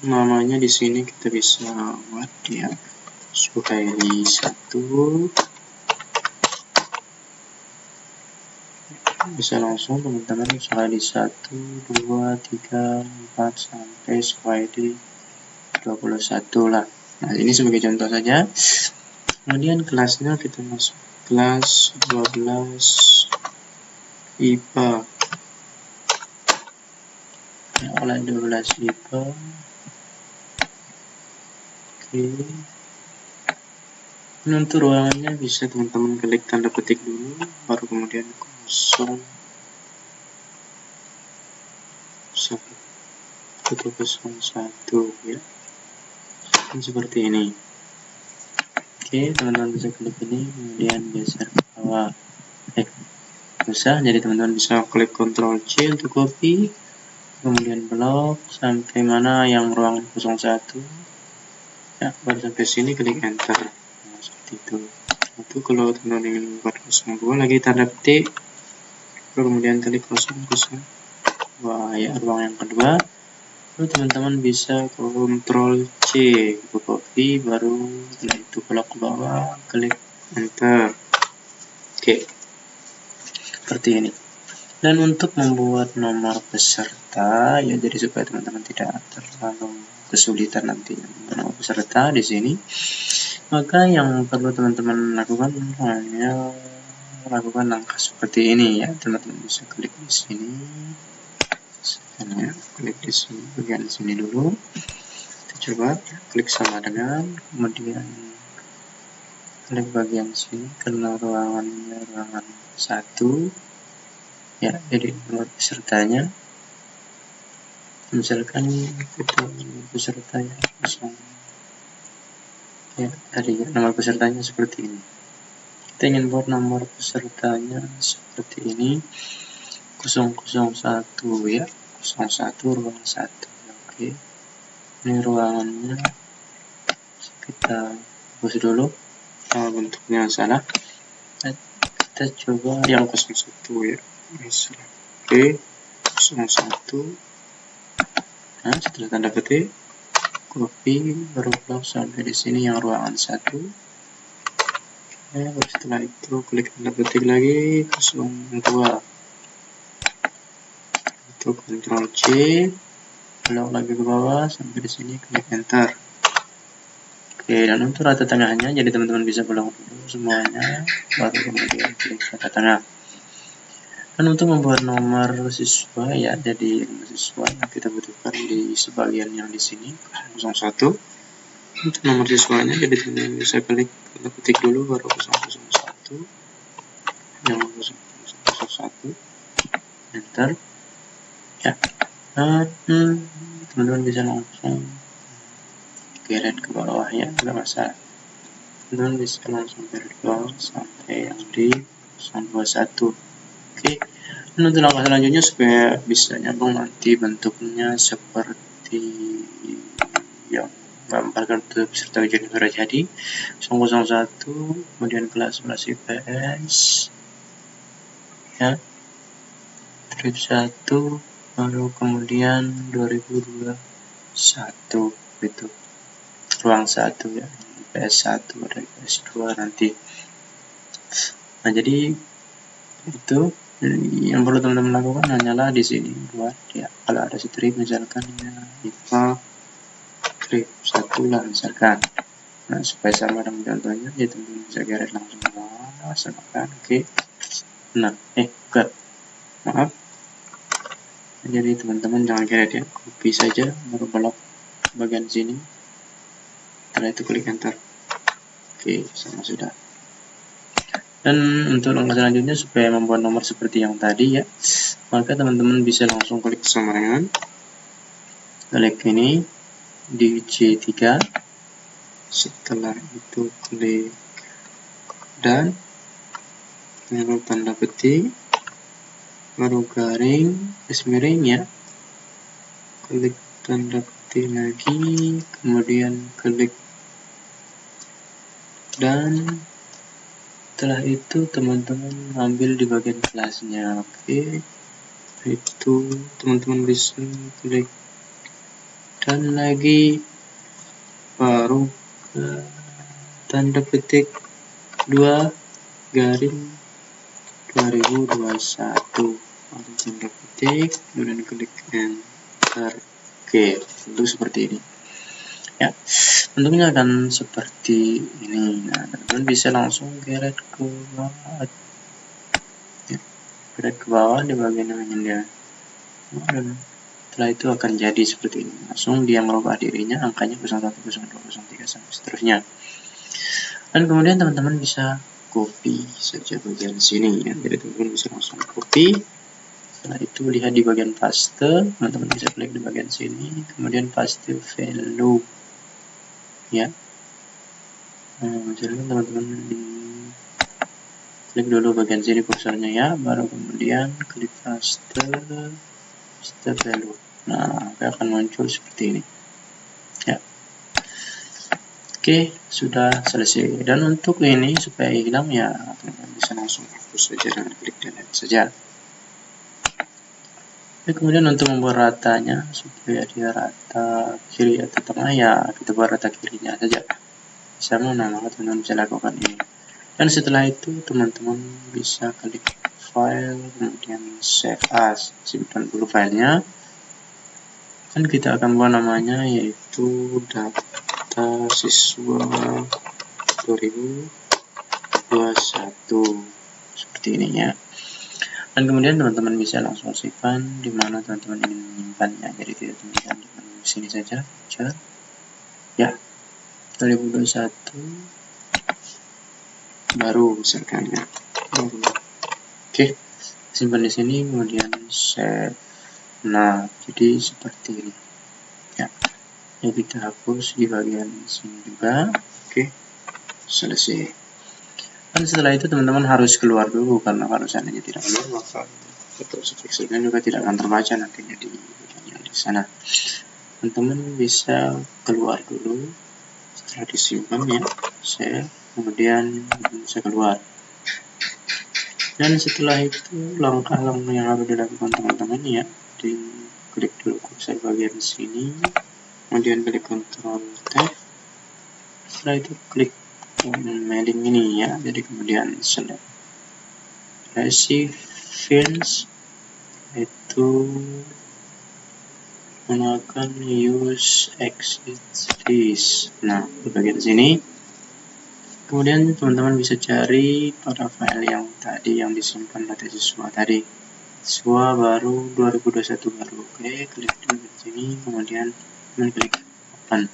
namanya di sini kita bisa buat ya Suhaili 1, bisa langsung teman-teman Suhaili 1, 2, 3, 4 sampai Suhaili 21 lah. Nah, ini sebagai contoh saja. Kemudian kelasnya kita masuk kelas 12 IPA ya, oleh 12 IPA. Oke. Untuk ruangannya bisa teman-teman klik tanda petik dulu, baru kemudian 01 ya. Dan seperti ini. Oke, teman-teman bisa klik ini, kemudian geser ke bawah. Bisa, jadi teman-teman bisa klik Ctrl C untuk copy, kemudian blok sampai mana yang ruangan 01. Ya, baru sampai sini klik enter. Nah, seperti itu. Itu kalau teman-teman ingin membuat 02 lagi tanda petik, kemudian klik 00. Wah, ya ruang yang kedua. Lalu teman-teman bisa Ctrl C untuk copy, baru setelah itu blok ke bawah, klik enter. Oke, seperti ini. Dan untuk membuat nomor peserta ya, jadi supaya teman-teman tidak terlalu kesulitan nantinya nomor peserta di sini, maka yang perlu teman-teman lakukan hanya melakukan langkah seperti ini ya. Teman-teman bisa klik di sini, klik di sini, bagian sini dulu. Kita coba klik sama dengan, kemudian klik bagian sini karena ruangannya ruangan 1 ya, jadi nomor pesertanya misalkan kita peserta yang kosong ya, tadi nomor pesertanya seperti ini. Kita ingin buat nomor pesertanya seperti ini, 001 ya, 01 ruang 1. Oke, ini ruangannya kita hapus dulu, bentuknya salah. Kita coba yang 01 ya, misalnya. Oke, 01. Nah, setelah tanda petik, copy, baru blok sampai di sini yang ruangan 1. Oke, setelah itu klik tanda petik lagi 02. Itu Ctrl C, blok lagi ke bawah sampai di sini, klik enter. Oke, dan untuk rata tengahnya, jadi teman-teman bisa blok dulu semuanya, baru kemudian klik rata tengah. Dan untuk membuat nomor siswa ya, jadi nomor siswa yang kita butuhkan di sebagian yang di sini 01. Untuk nomor siswanya, jadi teman-teman bisa klik tanda petik dulu baru 001. Yang enter ya. Teman-teman bisa langsung geret ke bawah ya, nggak masalah. Teman-teman bisa langsung geret ke bawah sampai yang di 0,21. Oke. Dan untuk langkah selanjutnya supaya bisa nyambung nanti bentuknya seperti yang gambarkan untuk peserta ujian yang sudah jadi. 001 kemudian kelas 11 IPS ya, trip 1 baru kemudian 2021 gitu, ruang 1 ya, IPS 1 ada IPS 2 nanti. Nah jadi itu yang perlu teman-teman lakukan hanyalah di sini buat ya, kalau ada strip misalkan ya IPA strip 1 lah misalkan. Nah supaya sama dengan contohnya ya teman-teman bisa geret langsung ke bawah misalkan. Oke. Nah maaf, jadi teman-teman jangan geret ya, copy saja baru belok bagian sini, setelah itu klik enter. Oke, sama sudah. Dan untuk langkah selanjutnya supaya membuat nomor seperti yang tadi ya, maka teman-teman bisa langsung klik samaran, klik ini di C3, setelah itu klik dan lalu tanda petik, baru garing, garis miring ya, klik tanda petik lagi, kemudian klik dan setelah itu teman-teman ambil di bagian kelasnya. Oke, itu teman-teman bisa klik dan lagi baru ke tanda petik 2 garing 2021 baru tanda petik kemudian klik enter. Oke, tentu seperti ini ya, bentuknya akan seperti ini. Nah, teman-teman bisa langsung geret ke bawah ya, geret ke bawah di bagian yang ingin dia, dan setelah itu akan jadi seperti ini, langsung dia merubah dirinya, angkanya 01, 02, 03 sampai seterusnya. Dan kemudian teman-teman bisa copy saja bagian sini ya, jadi teman-teman bisa langsung copy. Setelah itu lihat di bagian paste, teman-teman bisa klik di bagian sini, kemudian paste value ya. Misalnya teman-teman klik dulu bagian sini kursornya ya, baru kemudian klik paste value. Nah, akan muncul seperti ini ya. Oke, sudah selesai. Dan untuk ini supaya hilang ya, teman-teman bisa langsung hapus saja dengan klik delete saja. Kemudian untuk membuat ratanya supaya dia rata kiri atau tengah ya, kita buat rata kirinya saja. Sama maka teman-teman bisa lakukan ini. Dan setelah itu teman-teman bisa klik file kemudian save as, simpan dulu filenya. Dan kita akan buat namanya yaitu data siswa 2021 seperti ini ya. Dan kemudian teman-teman bisa langsung simpan di mana teman-teman ingin menyimpannya. Jadi tidak teman-teman di sini saja ya, 2021 baru misalkan ya. Oke, simpan di sini kemudian save. Nah, jadi seperti ini ya. Ini kita hapus di bagian sini juga. Oke, selesai. Dan setelah itu teman-teman harus keluar dulu, karena kalau seandainya tidak keluar maka proses pixelnya juga tidak akan terbaca nantinya di bagian yang di sana. Teman-teman bisa keluar dulu, setelah disimpan ya, save, kemudian bisa keluar. Dan setelah itu langkah-langkah yang harus dilakukan teman-teman ya, klik dulu kursor bagian sini, kemudian klik Ctrl Tab, setelah itu klik mailing ini ya, jadi kemudian select receive fields, itu menggunakan use exit this. Nah, di bagian sini kemudian teman-teman bisa cari pada file yang tadi yang disimpan data siswa tadi, siswa baru 2021 baru. Oke, klik di sini kemudian klik open.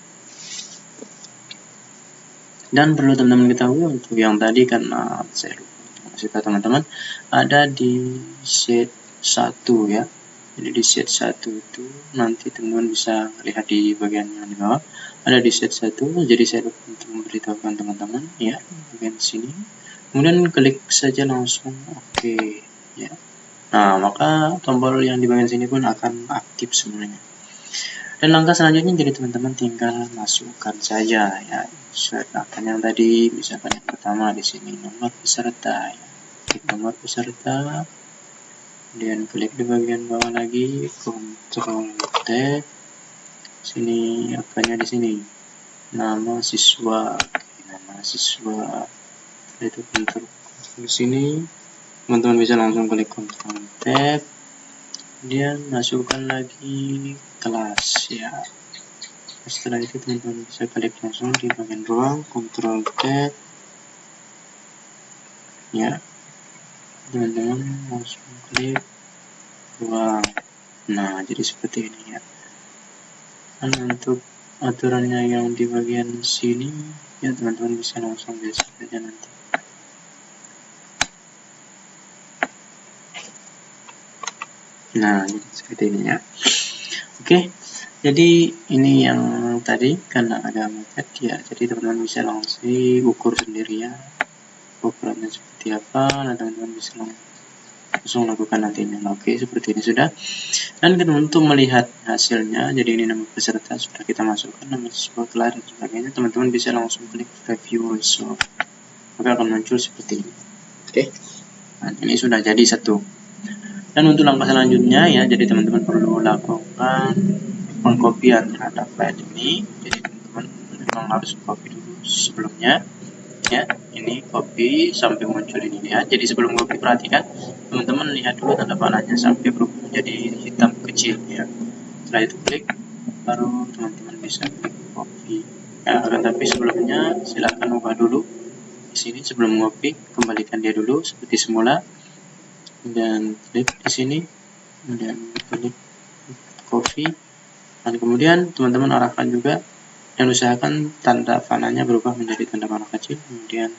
Dan perlu teman-teman ketahui untuk yang tadi karena saya lupa maksudnya teman-teman ada di sheet 1 ya. Jadi di sheet 1 itu nanti teman-teman bisa lihat di bagian yang di bawah ada di sheet 1. Jadi saya untuk memberitahukan teman-teman ya bagian sini. Kemudian klik saja langsung oke ya. Nah, maka tombol yang di bagian sini pun akan aktif semuanya. Dan langkah selanjutnya jadi teman-teman tinggal masukkan saja ya silakan yang tadi, misalkan yang pertama di sini nomor peserta ya. Klik nomor peserta, kemudian klik di bagian bawah lagi, Ctrl Tab, sini apanya di sini nama siswa, nama siswa, itu Ctrl di sini. Teman-teman bisa langsung klik Ctrl Tab, kemudian masukkan lagi kelas ya. Setelah itu teman-teman bisa klik langsung di bagian ruang, Ctrl Tab ya. Teman-teman langsung klik ruang. Nah, jadi seperti ini ya. Dan untuk aturannya yang di bagian sini ya teman-teman bisa langsung geser saja nanti. Nah, seperti ini ya. Oke, jadi ini yang tadi karena ada method ya, jadi teman-teman bisa langsung ukur sendiri ya ukurannya seperti apa. Nah, teman-teman bisa langsung lakukan nantinya. Oke, seperti ini sudah. Dan untuk melihat hasilnya, jadi ini nama peserta sudah kita masukkan, nama siswa, kelas dan sebagainya. Teman-teman bisa langsung klik review also, maka akan muncul seperti ini. Oke, nah, ini sudah jadi satu. Dan untuk langkah selanjutnya ya, jadi teman-teman perlu lakukan pengkopian terhadap file ini. Jadi teman-teman memang harus copy dulu sebelumnya ya. Ini copy sampai muncul ini ya. Jadi sebelum copy perhatikan teman-teman lihat dulu tanda panahnya sampai berubah menjadi hitam kecil ya. Setelah itu klik, baru teman-teman bisa klik copy ya. Tapi sebelumnya silahkan ubah dulu di sini sebelum copy, kembalikan dia dulu seperti semula. Dan klik di sini, kemudian klik copy, dan kemudian teman-teman arahkan juga dan usahakan tanda panahnya berubah menjadi tanda panah kecil. Kemudian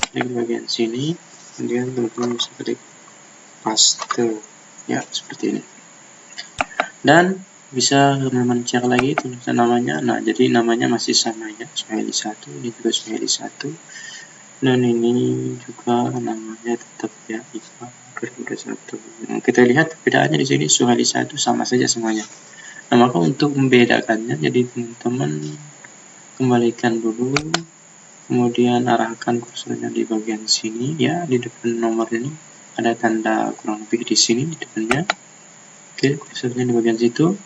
klik di bagian sini, kemudian teman-teman bisa klik paste ya seperti ini. Dan bisa teman-teman cek lagi tulisan namanya. Nah, jadi namanya masih sama ya, Suhaili 1, ini juga Suhaili 1, dan ini juga namanya tetap ya IPA 2021. Nah, kita lihat perbedaannya di sini Suhaili 1 sama saja semuanya. Nah, maka untuk membedakannya, jadi teman-teman kembalikan dulu, kemudian arahkan kursornya di bagian sini ya, di depan nomor ini ada tanda kurang lebih di sini di depannya. Oke, kursornya di bagian situ,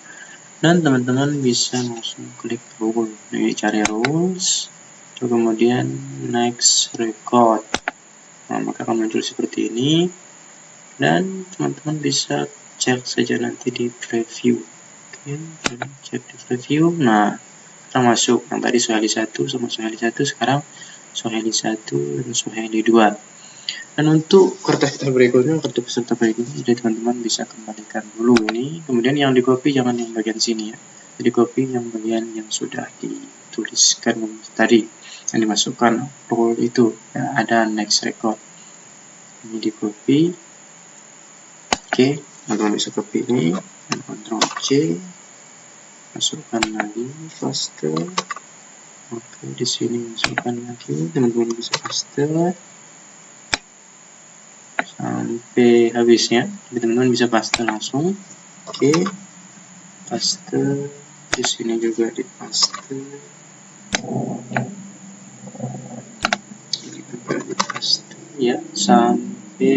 dan teman-teman bisa langsung klik rule. Ini cari rules, kemudian next record. Nah, maka akan muncul seperti ini. Dan teman-teman bisa cek saja nanti di preview. Oke, cek di preview. Nah, sekarang masuk yang tadi Suhaili 1 sama Suhaili 1, sekarang Suhaili 1 dan Suhaili 2. Dan untuk kertas berikutnya, kartu peserta berikutnya, jadi teman-teman bisa kembalikan dulu ini. Kemudian yang di copy jangan yang bagian sini ya. Jadi copy yang bagian yang sudah dituliskan tadi, yang dimasukkan rule itu ya, ada next record. Ini di copy. Oke, teman-teman bisa copy ini, dan Ctrl C, masukkan lagi, paste. Oke, di sini masukkan lagi, teman-teman bisa paste sampai habisnya. Jadi teman-teman bisa paste langsung. Oke, paste di sini juga di paste. Ini juga di paste ya, sampai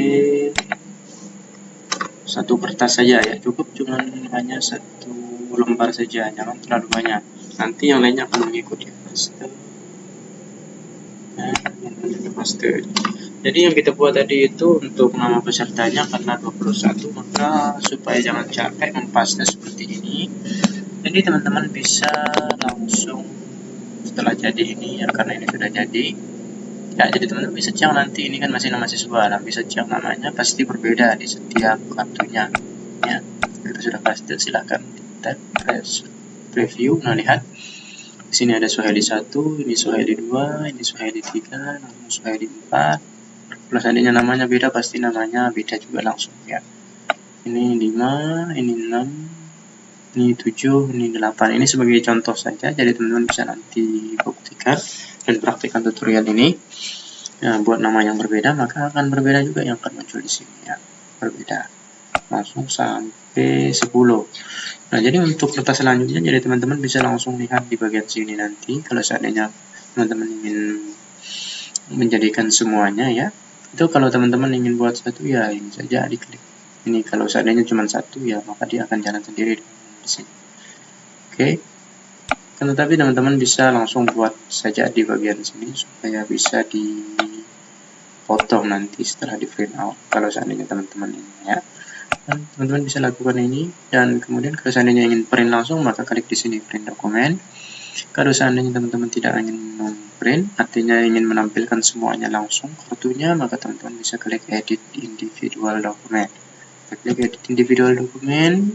satu kertas saja ya, cukup cuman hanya satu lembar saja, jangan terlalu banyak, nanti yang lainnya akan mengikuti. Paste dan paste. Jadi yang kita buat tadi itu untuk nama pesertanya karena 21, maka supaya jangan capek mempaste seperti ini, jadi teman-teman bisa langsung setelah jadi ini ya, karena ini sudah jadi ya, jadi teman-teman bisa cek nanti ini kan masih nama siswa, nah bisa cek namanya pasti berbeda di setiap kartunya ya. Kita sudah paste, silahkan kita press preview. Nah, lihat di sini ada Suhaili 1, ini Suhaili 2, ini Suhaili 3, lalu Suhaili 4. Kalau seandainya namanya beda, pasti namanya beda juga langsung ya. Ini 5, ini 6, ini 7, ini 8. Ini sebagai contoh saja, jadi teman-teman bisa nanti buktikan dan praktikkan tutorial ini. Nah, buat nama yang berbeda, maka akan berbeda juga yang akan muncul di sini ya. Berbeda. Langsung sampai 10. Nah, jadi untuk kertas selanjutnya, jadi teman-teman bisa langsung lihat di bagian sini nanti. Kalau seandainya teman-teman ingin menjadikan semuanya ya, itu kalau teman-teman ingin buat satu ya ini saja diklik. Ini kalau seandainya cuma satu ya, maka dia akan jalan sendiri di sini. Oke. Kan tetapi teman-teman bisa langsung buat saja di bagian sini supaya bisa dipotong nanti setelah di print out. Kalau seandainya teman-teman ini ya. Teman-teman bisa lakukan ini, dan kemudian kalau seandainya ingin print langsung, maka klik di sini print dokumen. Kalau seandainya teman-teman tidak ingin print, artinya ingin menampilkan semuanya langsung kartunya, maka teman-teman bisa klik edit individual dokumen. Kita klik edit individual dokumen,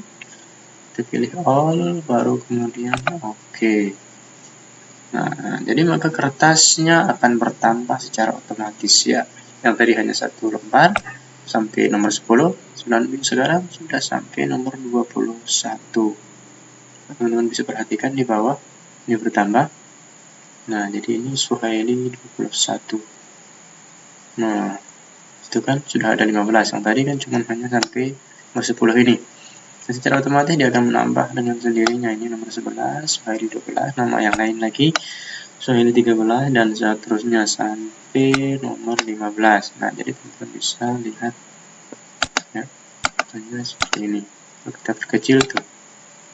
kita pilih all, baru kemudian oke. Nah, jadi maka kertasnya akan bertambah secara otomatis ya. Yang tadi hanya satu lembar sampai nomor 10, sekarang sudah sampai nomor 21. Teman-teman bisa perhatikan di bawah ini bertambah. Nah, jadi ini Suhaili 21. Nah, itu kan sudah ada 15. Yang tadi kan cuma hanya sampai nomor 10 ini. Dan secara otomatis dia akan menambah dengan sendirinya. Ini nomor 11, Suhaili 12, nama yang lain lagi Suhaili 13, dan seterusnya sampai nomor 15. Nah, jadi teman-teman bisa lihat ya, contohnya seperti ini. Kalau kita perkecil tuh,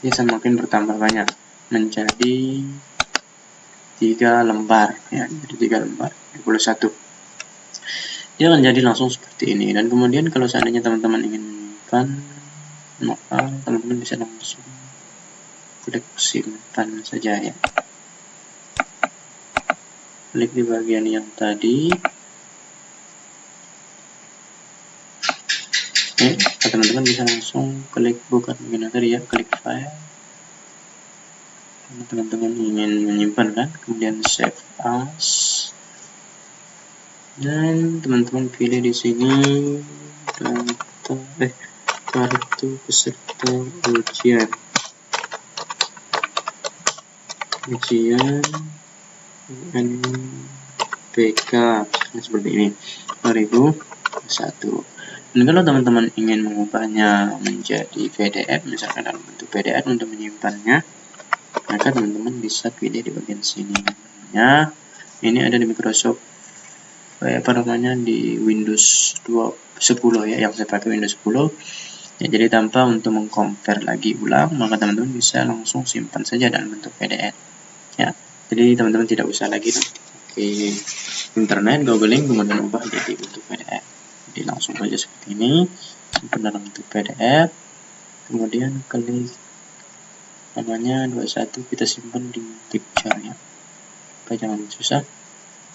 dia semakin bertambah banyak menjadi 3 lembar ya, jadi 3 lembar 21. Dia akan jadi langsung seperti ini. Dan kemudian kalau seandainya teman-teman ingin menyimpan, maka teman-teman bisa langsung klik simpan saja ya. Klik di bagian yang tadi. Teman-teman bisa langsung klik, bukan bagian tadi ya, klik file. Teman-teman ingin menyimpan kan, kemudian save as, dan teman-teman pilih di sini kartu peserta ujian UNBK seperti ini 2001. Dan kalau teman-teman ingin mengubahnya menjadi PDF, misalkan dalam bentuk PDF untuk menyimpannya, maka teman-teman bisa pilih di bagian sini namanya. Ini ada di Microsoft di Windows 10 ya, yang saya pakai Windows 10 ya. Jadi tanpa untuk mengcompare lagi ulang, maka teman-teman bisa langsung simpan saja dalam bentuk PDF ya. Jadi teman-teman tidak usah lagi nanti pakai internet googling kemudian ubah jadi bentuk PDF. Jadi langsung saja seperti ini, simpan dalam bentuk PDF, kemudian klik namanya 21, kita simpan di picture ya, supaya jangan susah.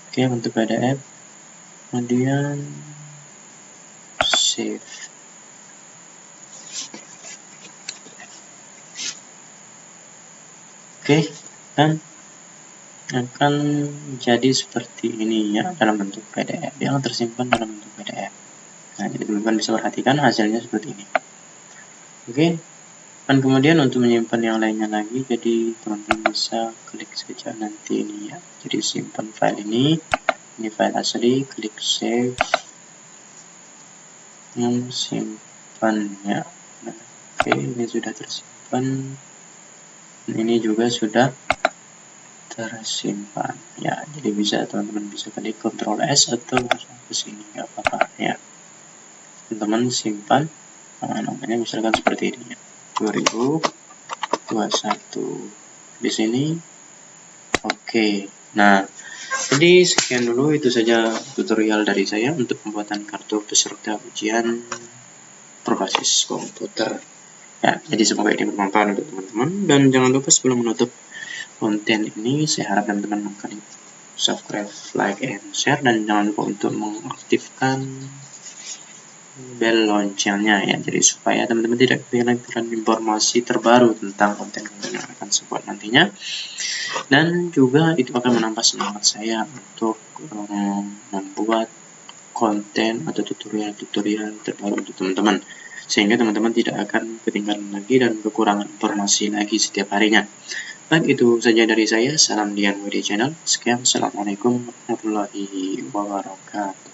Oke, bentuk PDF, kemudian save. Oke, dan akan jadi seperti ini ya, dalam bentuk PDF yang tersimpan dalam bentuk PDF. Nah, jadi teman-teman bisa perhatikan hasilnya seperti ini. Oke, dan kemudian untuk menyimpan yang lainnya lagi, jadi teman-teman bisa klik saja nanti ini ya. Jadi simpan file ini file asli, klik save, simpannya. Nah, oke, ini sudah tersimpan. Ini juga sudah tersimpan ya. Jadi bisa teman-teman bisa klik Ctrl S atau langsung ke sini, nggak apa-apa ya. Teman-teman simpan namanya misalkan seperti ini ya, 2021 di sini. Oke, nah jadi sekian dulu, itu saja tutorial dari saya untuk pembuatan kartu peserta ujian berbasis komputer ya. Jadi semoga ini bermanfaat untuk teman-teman, dan jangan lupa sebelum menutup konten ini, saya harap teman-teman mengklik subscribe, like, and share, dan jangan lupa untuk mengaktifkan bell loncengnya ya, jadi supaya teman-teman tidak ketinggalan informasi terbaru tentang konten-konten yang akan saya buat nantinya. Dan juga itu akan menambah semangat saya untuk membuat konten atau tutorial terbaru untuk teman-teman, sehingga teman-teman tidak akan ketinggalan lagi dan kekurangan informasi lagi setiap harinya. Baik, itu saja dari saya. Salam Dian WD Channel. Sekian, assalamualaikum warahmatullahi wabarakatuh.